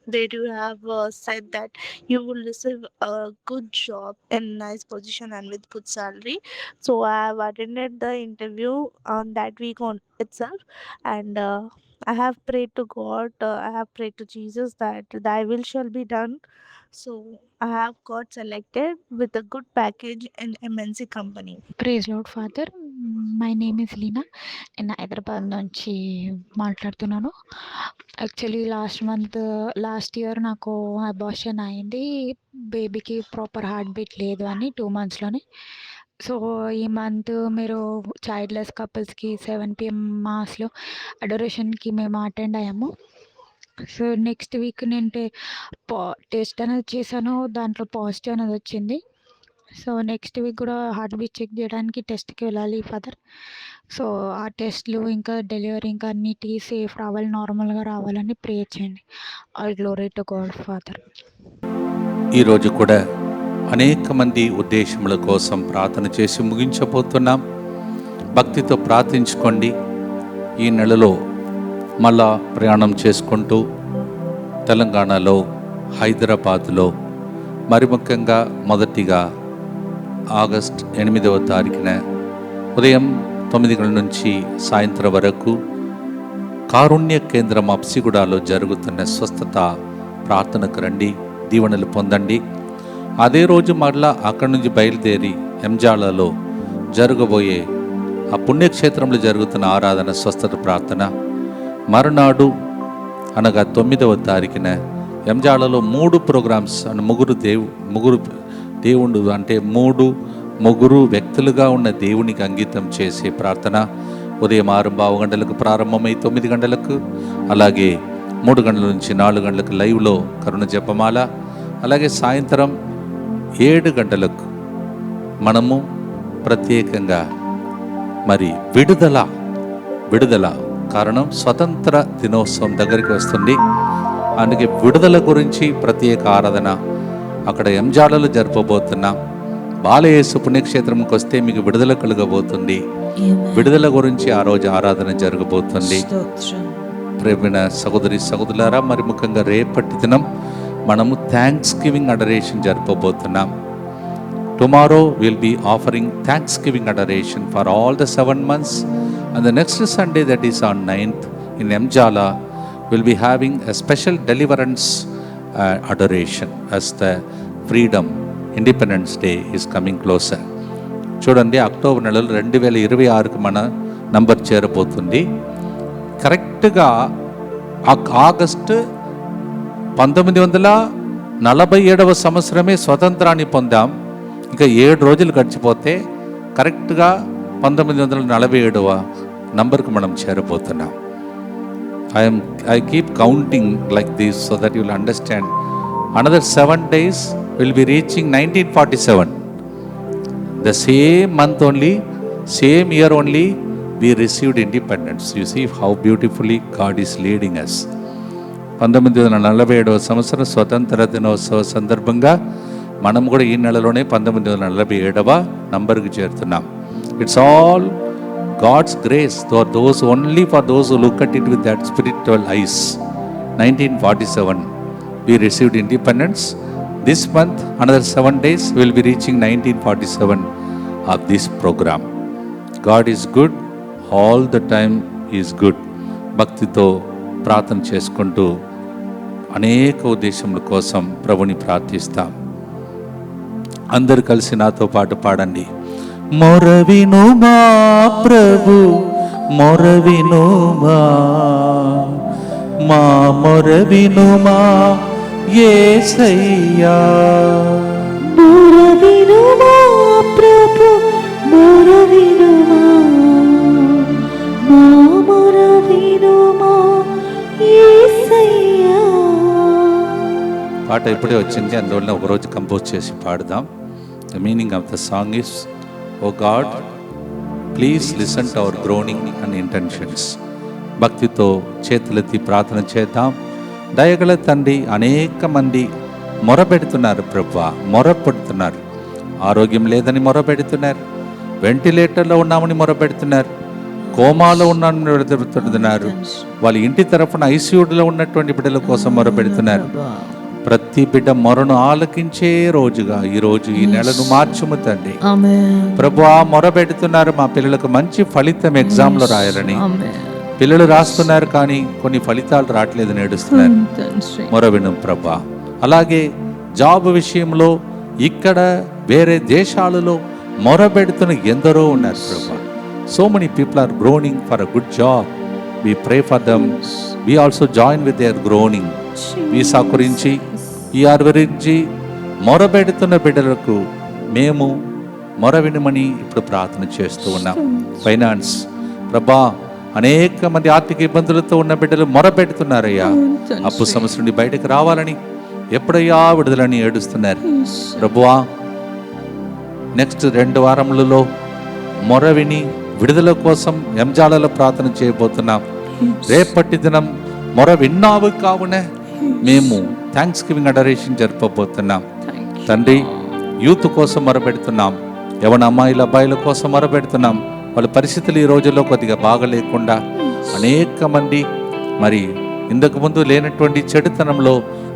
where you have said that you will receive a good job in nice position and with good salary. So I have attended the interview on that week on itself, and I have prayed to God. I have prayed to Jesus that Thy will shall be done. So I have got selected with a good package in MNC company. Praise Lord Father. My name is Leena. నేను హైదరాబాద్ నుంచి మాట్లాడుతున్నాను. యాక్చువల్లీ లాస్ట్ ఇయర్ నాకు అబార్షన్ అయింది. బేబీకి ప్రాపర్ హార్ట్ బీట్ లేదు అని 2 monthsలోనే. సో ఈ మంత్ మీరు చైల్డ్లెస్ కపుల్స్కి 7 PM మాస్లో అడోరేషన్కి మేము అటెండ్ అయ్యాము. సో నెక్స్ట్ వీక్ నేను టెస్ట్ అనేది చేశాను, దాంట్లో పాజిటివ్ అనేది వచ్చింది. సో నెక్స్ట్ వీక్ కూడా హార్ట్ బీట్ చెక్ చేయడానికి టెస్ట్కి వెళ్ళాలి ఫాదర్. సో ఆ టెస్ట్లు ఇంకా డెలివరీ ఇంకా అన్నిటికీ సేఫ్ రావాలి, నార్మల్గా రావాలని ప్రే చేయండి. All glory to God father. ఈరోజు కూడా అనేక మంది ఉద్దేశముల కోసం ప్రార్థన చేసి ముగించబోతున్నాం. భక్తితో ప్రార్థించుకోండి. ఈ నెలలో మళ్ళా ప్రయాణం చేసుకుంటూ తెలంగాణలో హైదరాబాద్లో మరి ముఖ్యంగా మొదటిగా ఆగస్ట్ 8వ తారీఖున ఉదయం 9 గంటల నుంచి సాయంత్రం వరకు కారుణ్య కేంద్రం అప్సిగూడలో జరుగుతున్న స్వస్థత ప్రార్థనకు రండి, దీవెనలు పొందండి. అదే రోజు మరలా అక్కడి నుంచి బయలుదేరి ఎంజాలలో జరగబోయే ఆ పుణ్యక్షేత్రంలో జరుగుతున్న ఆరాధన స్వస్థత ప్రార్థన మరునాడు అనగా 9వ తారీఖున ఎంజాలలో 3 ప్రోగ్రామ్స్ అంటే ముగ్గురు దేవుడు అంటే ముగ్గురు వ్యక్తులుగా ఉన్న దేవునికి అంకితం చేసే ప్రార్థన ఉదయం 6:15 గంటలకు ప్రారంభమై 9 గంటలకు, అలాగే 3 గంటల నుంచి 4 గంటలకు లైవ్లో కరుణ జపమాల, అలాగే సాయంత్రం 7 గంటలకు మనము ప్రత్యేకంగా మరి విడుదల కారణం స్వతంత్ర దినోత్సవం దగ్గరికి వస్తుంది. అందుకే విడుదల గురించి ప్రత్యేక ఆరాధన అక్కడ ఎంజాలలో జరపబోతున్నాం. బాలయేసు పుణ్యక్షేత్రంకి వస్తే మీకు విడుదల కలగబోతుంది. విడుదల గురించి ఆ రోజు ఆరాధన జరగబోతుంది. ప్రేమైన సహోదరి సహోదరులారా, మరి ముఖ్యంగా రేపటి దినం మనము థ్యాంక్స్ గివింగ్ అడరేషన్ జరపబోతున్నాం. Tomorrow will be offering thanksgiving adoration for all the 7 months, and the next Sunday, that is on 9th in Emjala, will be having a special deliverance adoration as the Freedom Independence Day is coming closer. చూడండి, అక్టోబర్ నెలలో 2026కి మన నంబర్ చేరబోతుంది. కరెక్ట్గా ఆగస్టు 1947వ సంవత్సరమే స్వతంత్రాన్ని పొందాం. ఇంకా 7 రోజులు గడిచిపోతే కరెక్ట్గా 1947వ నంబర్కి మనం చేరబోతున్నాం. I keep counting like this so that you will understand. Another 7 days will be reaching 1947. The same month only, same year only, we received independence. You see how beautifully God is leading us. 1947వ సంవత్సరం స్వతంత్ర దినోత్సవ సందర్భంగా మనం కూడా ఈ నెలలోనే 1947వ నంబర్కి చేరుతున్నాం. It's all God's grace for those who look at it with that spiritual eyes. 1947 we received independence. This month another 7 days we will be reaching 1947 of this program. God is good, all the time He is good. భక్తితో ప్రార్థన చేసుకుంటూ అనేక ఉద్దేశముల కోసం ప్రభుని ప్రార్థిస్తాం. అందరూ కలిసి నాతో పాటు పాడండి. మొరవినుమా ప్రభు మొరవినుమా, మా మొరవినుమా యేసయ్యా. మొరవినుమా ప్రభు మొరవినుమా, మా మొరవినుమా యేసయ్యా. పాట ఇప్పుడే వచ్చింది, అందువల్ల ఒకరోజు కంపోజ్ చేసి పాడుదాం. The meaning of the song is, O God please listen to our groaning and intentions. భక్తితో చేతులెత్తి ప్రార్థన చేద్దాం. దయగల తండ్రి, అనేక మంది మొరపెడుతున్నారు ప్రభువా, మొరపెడుతున్నారు. ఆరోగ్యం లేదని మొరపెడుతున్నారు, వెంటిలేటర్లో ఉన్నామని మొరపెడుతున్నారు, కోమాలో ఉన్నామని మొరపెడుతున్నారు, వాళ్ళ ఇంటి తరఫున ఐసీయూలో ఉన్నటువంటి బిడ్డల కోసం మొరపెడుతున్నారు. ప్రతి బిడ్డ మొరను ఆలకించే రోజుగా ఈరోజు ఈ నెలను మార్చుము తండ్రి. ప్రభువా, మొరపెడుతున్నారు మా పిల్లలకు మంచి ఫలితం ఎగ్జామ్లో రాయాలని. పిల్లలు రాస్తున్నారు కానీ కొన్ని ఫలితాలు రావట్లేదని ఏడుస్తున్నారు. మొరవిను ప్రభా. అలాగే జాబ్ విషయంలో ఇక్కడ వేరే దేశాలలో మొరబెడుతున్న ఎందరో ఉన్నారు ప్రభా. So many people are groaning for a good job. We pray for them. We also join with their groaning. Visa గురించి, ఈఆర్ గురించి మొరబెడుతున్న బిడ్డలకు మేము మొరవినమని ఇప్పుడు ప్రార్థన చేస్తూ ఉన్నాం. ఫైనాన్స్ ప్రభా, అనేక మంది ఆర్థిక ఇబ్బందులతో ఉన్న బిడ్డలు మొరపెడుతున్నారయ్యా. అప్పు సమస్య నుండి బయటకు రావాలని, ఎప్పుడయ్యా విడుదలని ఏడుస్తున్నారు ప్రభువా. నెక్స్ట్ 2 వారములలో మొర విని విడుదల కోసం ఎంజాలలో ప్రార్థన చేయబోతున్నాం. రేపటి దినం మొర విన్నావు కావున మేము థ్యాంక్స్ గివింగ్ అడరేషన్ జరపబోతున్నాం తండ్రి. యూత్ కోసం మొరపెడుతున్నాం, యవన అమ్మాయిల అబ్బాయిల కోసం మొరపెడుతున్నాం. వాళ్ళ పరిస్థితులు ఈ రోజుల్లో కొద్దిగా బాగలేకుండా అనేక మంది మరి ఇంతకు ముందు లేనటువంటి చెడుతనంలో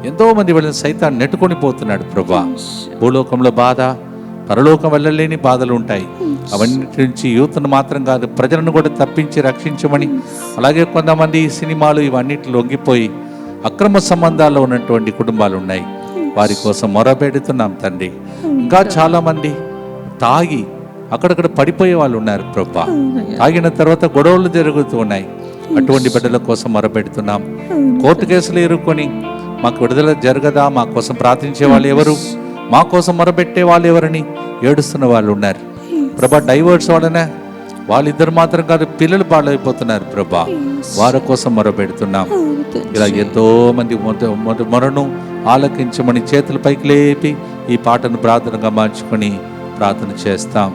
ఎంతో మంది వాళ్ళని సైతాన్ని నెట్టుకొని పోతున్నాడు ప్రభా. భూలోకంలో బాధ, పరలోకం వెళ్ళలేని బాధలు ఉంటాయి. అవన్నిటి నుంచి యూత్ను మాత్రం కాదు, ప్రజలను కూడా తప్పించి రక్షించమని. అలాగే కొంతమంది సినిమాలు ఇవన్నిటి లొంగిపోయి అక్రమ సంబంధాల్లో ఉన్నటువంటి కుటుంబాలు ఉన్నాయి, వారి కోసం మొరపెడుతున్నాం తండ్రి. ఇంకా చాలామంది తాగి అక్కడక్కడ పడిపోయే వాళ్ళు ఉన్నారు ప్రభా. తాగిన తర్వాత గొడవలు జరుగుతూ ఉన్నాయి, అటువంటి బిడ్డల కోసం మొరపెడుతున్నాం. కోర్టు కేసులు ఎదుర్కొని మాకు విడుదల జరగదా, మా కోసం ప్రార్థించే వాళ్ళు ఎవరు, మా కోసం మొరపెట్టే వాళ్ళు ఎవరని ఏడుస్తున్న వాళ్ళు ఉన్నారు ప్రభా. డైవర్స్ వలన వాళ్ళిద్దరు మాత్రం కాదు, పిల్లలు పాడైపోతున్నారు ప్రభా. వారి కోసం మొరపెడుతున్నాం. ఇలా ఎంతో మంది మొరను ఆలకించమని చేతుల పైకి లేపి ఈ పాటను ప్రార్థనగా మార్చుకొని ప్రార్థన చేస్తాం.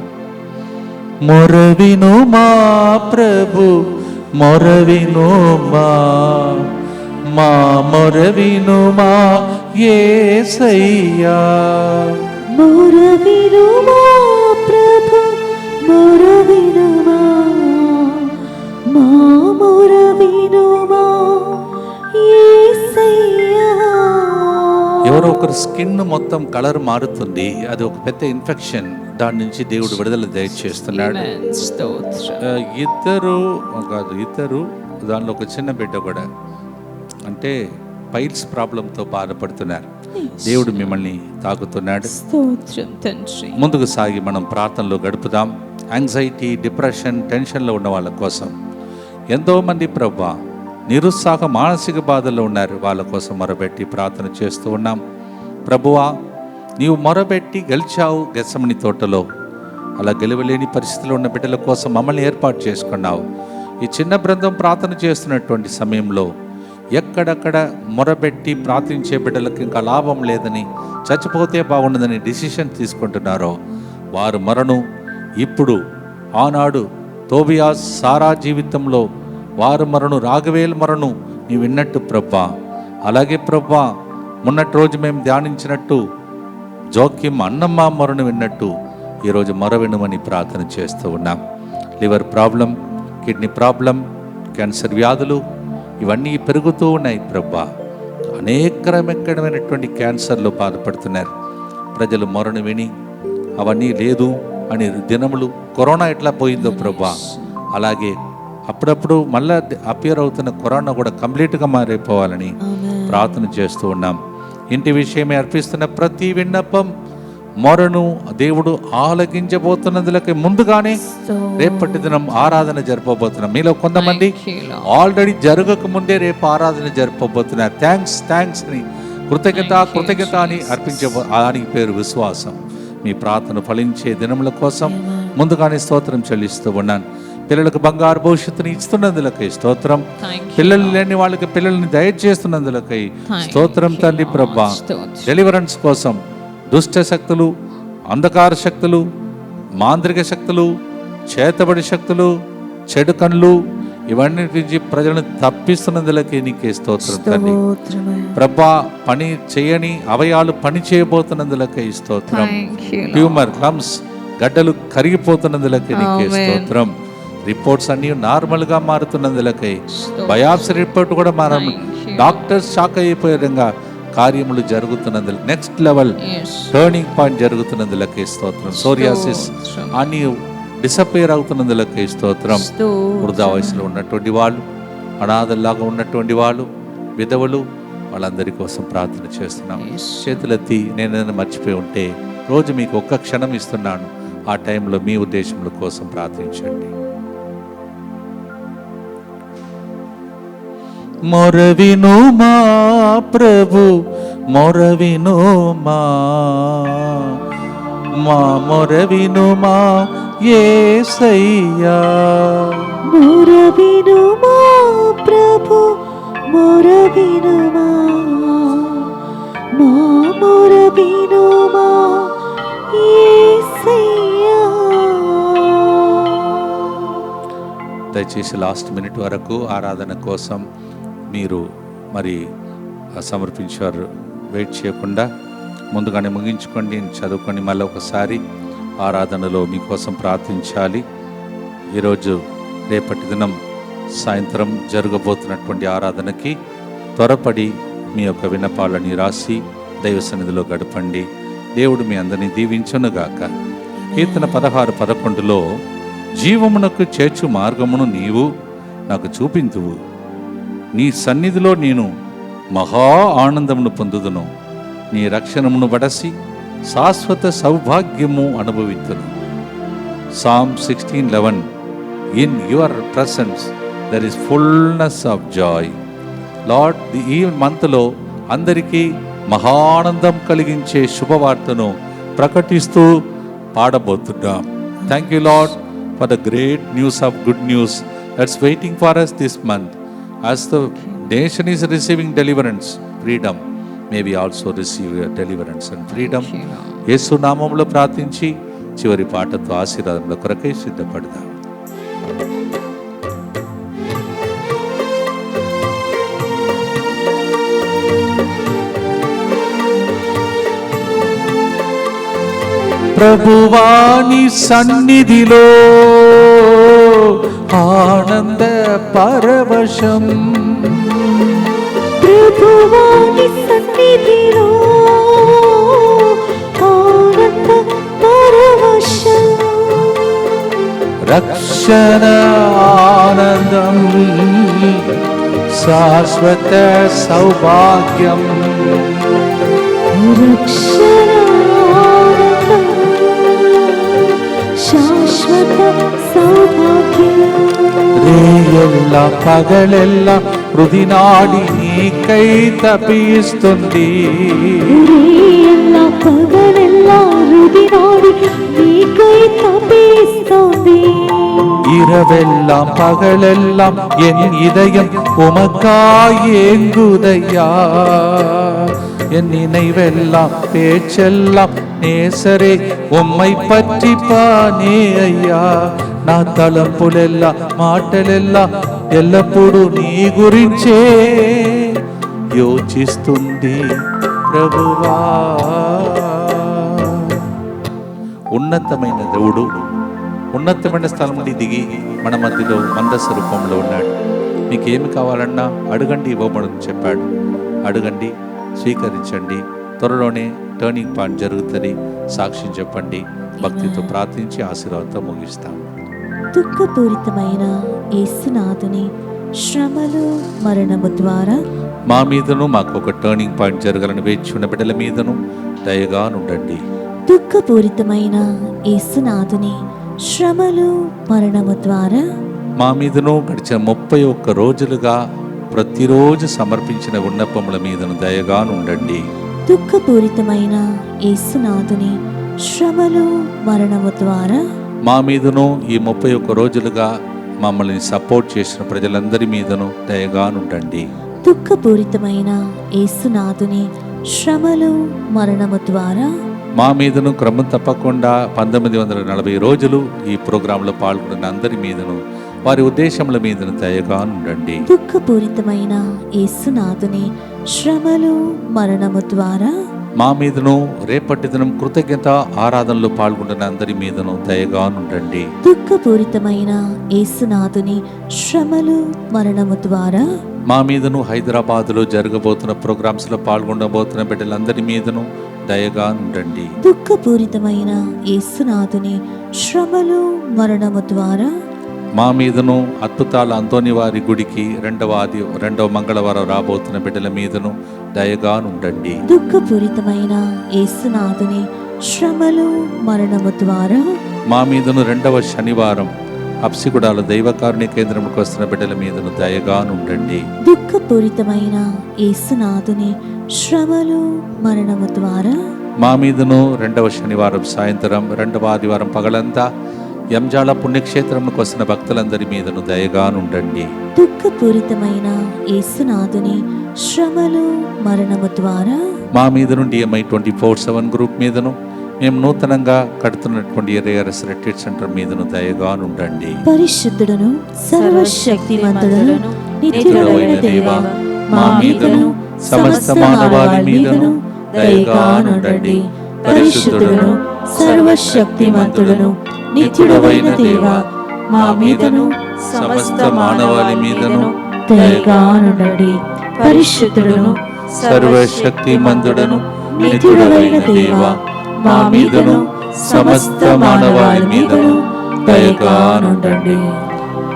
మొరవిను మా ప్రభు, మొరవిను మా మొరవిను మా యేసయ్యా. మొరవిను మా ప్రభు, మొరవిను మా మొరవిను మా యేసయ్యా. ఎవరో ఒకరు స్కిన్ మొత్తం కలర్ మారుతుంది, అది ఒక పెద్ద ఇన్ఫెక్షన్. దాని నుంచి దేవుడు విడుదల దయచేస్తున్నాడు. ఇద్దరు దానిలో ఒక చిన్న బిడ్డ కూడా, అంటే పైల్స్ ప్రాబ్లంతో బాధపడుతున్నారు. దేవుడు మిమ్మల్ని తాకుతున్నాడు. ముందుకు సాగి మనం ప్రార్థనలో గడుపుదాం. యాంగ్జైటీ, డిప్రెషన్, టెన్షన్లో ఉన్న వాళ్ళ కోసం ఎంతోమంది ప్రభా నిరుత్సాహ మానసిక బాధల్లో ఉన్నారు, వాళ్ళ కోసం మొరబెట్టి ప్రార్థన చేస్తూ ఉన్నాం. ప్రభువా, నీవు మొరబెట్టి గెలిచావు గెత్సెమనీ తోటలో. అలా గెలవలేని పరిస్థితిలో ఉన్న బిడ్డల కోసం మమ్మల్ని ఏర్పాటు చేసుకున్నావు. ఈ చిన్న బృందం ప్రార్థన చేస్తున్నటువంటి సమయంలో ఎక్కడెక్కడ మొరబెట్టి ప్రార్థించే బిడ్డలకు ఇంకా లాభం లేదని, చచ్చిపోతే బాగుండదని డిసిషన్ తీసుకుంటున్నారో వారు మరణు ఇప్పుడు ఆనాడు తోబియా సారా జీవితంలో వారు మరణు, రాఘవేల్ మరణు నీ విన్నట్టు ప్రభా. అలాగే ప్రభా, మొన్నటి రోజు మేము ధ్యానించినట్టు జోక్యం అన్నమ్మ మరణు విన్నట్టు ఈరోజు మొర వినమని ప్రార్థన చేస్తూ ఉన్నాం. Liver problem, kidney problem, cancer వ్యాధులు ఇవన్నీ పెరుగుతూ ఉన్నాయి ప్రభా. అనేక రకమైనటువంటి క్యాన్సర్లో బాధపడుతున్నారు ప్రజలు. మొరను విని అవన్నీ లేదు అని దినములు, కరోనా ఎట్లా పోయిందో ప్రభా, అలాగే అప్పుడప్పుడు మళ్ళా అపియర్ అవుతున్న కరోనా కూడా కంప్లీట్గా మారిపోవాలని ప్రార్థన చేస్తూ ఉన్నాం. ఇంటి విషయమే అర్పిస్తున్న ప్రతి విన్నపం మొరను దేవుడు ఆలకించబోతున్నందులకి ముందుగానే రేపటి దినం ఆరాధన జరపబోతున్నాం. మీలో కొంతమంది ఆల్రెడీ జరగక ముందే రేపు ఆరాధన జరపబోతున్నారు. థ్యాంక్స్ అని కృతజ్ఞత అని అర్పించడానికి పేరు విశ్వాసం. మీ ప్రార్థన ఫలించే దినముల కోసం ముందుగానే స్తోత్రం చెల్లిస్తూ ఉన్నాను. పిల్లలకు బంగారు భవిష్యత్తుని ఇస్తున్నందులకై స్తోత్రం. పిల్లలు లేని వాళ్ళకి పిల్లల్ని దయచేస్తున్నందులకై స్తోత్రం తండ్రి ప్రభా. డెలివరెన్స్ కోసం దుష్ట శక్తులు, అంధకార శక్తులు, మాంత్రిక శక్తులు, చేతబడి శక్తులు, చెడు కన్నులు, ఇవన్నీ నుంచి ప్రజలను తప్పిస్తున్నందులకి నీకే స్తోత్రం తండ్రి ప్రభా. పని చేయని అవయాలు పని చేయబోతున్నందులకై స్తోత్రం. ట్యూమర్, లమ్స్, గడ్డలు కరిగిపోతున్నందులకి నీకే స్తోత్రం. రిపోర్ట్స్ అన్ని నార్మల్ గా మారుతున్నందులకై, బయాప్సీ రిపోర్ట్ కూడా డాక్టర్స్ షాక్ అయిపోయే విధంగా కార్యములు జరుగుతున్నందుకు, నెక్స్ట్ లెవెల్ టర్నింగ్ పాయింట్ జరుగుతున్నందులకే స్తోత్రం. సోరియాసిస్ అన్ని డిసపేర్ అవుతున్నందులకే స్తోత్రం. వృధా వయసులో ఉన్నటువంటి వాళ్ళు, అనాథల్లాగా ఉన్నటువంటి వాళ్ళు, విధవలు, వాళ్ళందరి కోసం ప్రార్థన చేస్తున్నాం. చేతులెత్తి నేనైనా మర్చిపోయి ఉంటే రోజు మీకు ఒక్క క్షణం ఇస్తున్నాను. ఆ టైంలో మీ ఉద్దేశముల కోసం ప్రార్థించండి. మొరవిను మా ప్రభు, మొరవిను మా మొరవిను మా యేసయ్యా. మొరవిను మా ప్రభు, మొరవిను మా మొరవిను మా యేసయ్యా. దయచేసి లాస్ట్ మినిట్ వరకు ఆరాధన కోసం మీరు మరి సమర్పించారు. వెయిట్ చేయకుండా ముందుగానే ముగించుకోండి, చదువుకొని మళ్ళీ ఒకసారి ఆరాధనలో మీకోసం ప్రార్థించాలి. ఈరోజు రేపటి దినం సాయంత్రం జరగబోతున్నటువంటి ఆరాధనకి త్వరపడి మీ యొక్క విన్నపాలని రాసి దైవ సన్నిధిలో గడపండి. దేవుడు మీ అందరినీ దీవించునుగాక. కీర్తన 16:11 జీవమునకు చేర్చు మార్గమును నీవు నాకు చూపింతువు, నీ సన్నిధిలో నేను మహా ఆనందమును పొందుదును, నీ రక్షణమును బడసి శాశ్వత సౌభాగ్యము అనుభవింతును. Psalm 16:11 In your presence there is fullness of joy. Lord, ఈ మంత్లో అందరికీ మహానందం కలిగించే శుభవార్తను ప్రకటిస్తూ పాడబోతున్నాం. Thank you Lord for the great news of good news that's waiting for us this month. As the nation is receiving deliverance, freedom, may we also receive deliverance and freedom. యేసు నామములో ప్రార్థించి చివరి పాటతో ఆశీర్వాదముల కొరకై సిద్ధపడదాం. ప్రభువాని సన్నిధిలో ఆనంద పరవశం, ప్రభువాని సన్నిధిలో ఆనంద పరవశం, రక్షణ ఆనందం, శాశ్వత సౌభాగ్యం, రక్షణ ఆనందం, శాశ్వత సౌభాగ్యం. రేయెల్ల పగలెల్ల హృదినాడి నీకై తపిస్తుంది, రేయెల్ల పగలెల్ల హృదినాడి నీకై తపిస్తుంది. இரவெல்லாம் பகலெல்லாம் என் இதயம் உமக்காய் ஏங்குதையா, என் நினைவெல்லாம் பேச்செல்லாம் நேசரே உம்மை பற்றி பானே ஐயா. నా తలంపులెల్లా మాటలెల్లా ఎల్లప్పుడూ నీ గురించే యోచిస్తుంది ప్రభువా. ఉన్నతమైన దేవుడు ఉన్నతమైన స్థలం నుండి దిగి మన మధ్యలో మందస రూపంలో ఉన్నాడు. మీకేమి కావాలన్నా అడగండి, ఇవ్వబడును చెప్పాడు. అడగండి, స్వీకరించండి. త్వరలోనే టర్నింగ్ పాయింట్ జరుగుతుంది. సాక్ష్యం చెప్పండి. భక్తితో ప్రార్థించి ఆశీర్వాదంతో ముగిస్తాం. దుఃఖపూరితమైన యేసునాథుని శ్రమలు మరణము ద్వారా మా మీదను మాకు ఒక టర్నింగ్ పాయింట్ జరగాలని వేచి ఉన్న బిడ్డల మీదను దయగా నుండండి. దుఃఖపూరితమైన యేసునాథుని శ్రమలు మరణము ద్వారా మా మీదను గడిచిన 31 రోజులుగా ప్రతిరోజు సమర్పించిన విన్నపముల మీదను దయగా నుండండి. దుఃఖపూరితమైన యేసునాథుని శ్రమలు మరణము ద్వారా మా మీదను ఈ 31 రోజులుగా మమ్మల్ని సపోర్ట్ చేసిన ప్రజలందరి మీదను దయగానుండండి. దుఃఖపూరితమైన యేసునాథుని శ్రమలు మరణము ద్వారా మా మీదను క్రమం తప్పకుండా 1940 రోజులు ఈ ప్రోగ్రాంలో పాల్గొన్న అందరి మీదను వారి ఉద్దేశముల మీదను దయగానుండండి. దుఃఖపూరితమైన యేసునాథుని శ్రమలు మరణము ద్వారా మా మీదను రేపటి దినం కృతజ్ఞత ఆరాధనలో పాల్గొంటున్న అందరి మీదను దయగానుండండి. దుఃఖపూరితమైన యేసునాథుని శ్రమలు మరణము ద్వారా మా మీదను హైదరాబాద్లో జరగబోతున్న ప్రోగ్రామ్స్లో పాల్గొనబోతున్న బిడ్డలందరి మీదను దయగానుండండి. దుఃఖపూరితమైన యేసునాథుని శ్రమలు మరణము ద్వారా మా మీదను అద్భుతాల అంతోని వారి గుడికి రెండవ మంగళవారం రాబోతున్న బిడ్డల మీదను దయగానుండండి. దుఃఖపూరితమైన యేసునాథుని శ్రమలు మరణము ద్వారా మా మీదను 2వ శనివారం అప్సిగూడాల దైవకారుణ్య కేంద్రంకి వస్తున్న బిడ్డల మీదను దయగానుండండి. దుఃఖపూరితమైన యేసునాథుని శ్రమలు మరణము ద్వారా మా మీదను 2వ శనివారం సాయంత్రం 2వ ఆదివారం పగలంతా ఎంజాల పుణ్యక్షేత్రంకు వస్తున్న భక్తులందరి మీదను దయగానుండండి. దుఃఖపూరితమైన యేసునాథుని శ్రమలు మరణము ద్వారా మా మీదను DMI 24/7 గ్రూప్ మీదను మేము నూతనంగా కడుతున్నటువంటి ARS రిట్రీట్ సెంటర్ మీదను దయగానుండండి. పరిశుద్ధుడును సర్వశక్తిమంతుడును నిత్యుడైన దేవా, మా మీదను సమస్త మానవాళి మీదను దయగానుండండి. పరిశుద్ధుడును సర్వశక్తిమంతుడును నిత్యుడైన దేవా, మా మీదను సమస్త మానవాళి మీదను దయగానుండండి. పరిశుద్ధుడును సర్వశక్తిమంతుడను నిత్యుడైన దేవా, మా మీదను సమస్త మానవాళి మీదను దయగానుండండి.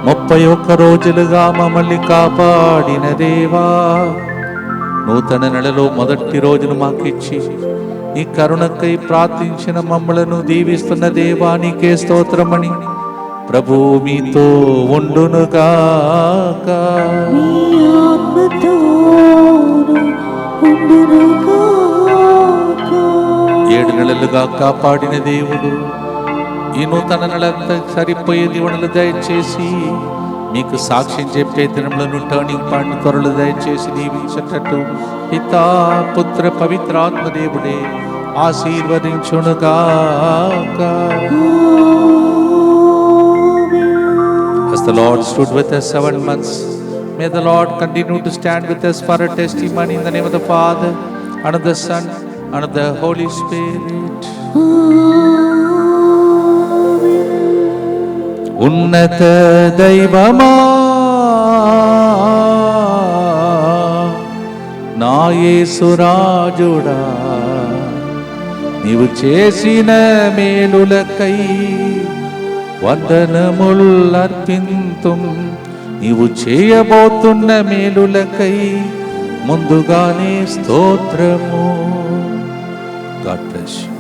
31 రోజులుగా మమ్మల్ని కాపాడిన దేవా, నూతన నెలలో మొదటి రోజును మాకిచ్చి నీ కరుణకై ప్రార్థించిన మమ్మలను దీవిస్తున్న దేవా, నీకే స్తోత్రమని ప్రభు మీతో ఉండునుగాక. మీ ఆత్మతోను ఉండునుగాక. 7 నెలలుగా కాపాడిన దేవుడు ఈ నూతన నెలంతా సరిపోయే దీవెనలు దయచేసి మీకు సాక్ష్యం చెప్పే దినములను టర్నింగ్ పాయింట్ త్వరలు దయచేసి దీవించేటట్టు పితా పుత్ర పవిత్రాత్మ దేవుడే ఆశీర్వదించునుగాక. As the Lord stood with us 7 months, may the Lord continue to stand with us for a testimony in the name of the Father, and of the Son, and of the Holy Spirit. ఉన్నత దైవమా నా యేసురాజుడా, నీవు చేసిన మేలులకై వందనములర్పింతుం, నీవు చేయబోతున్న మేలులకై ముందుగానే స్తోత్రము. God bless you.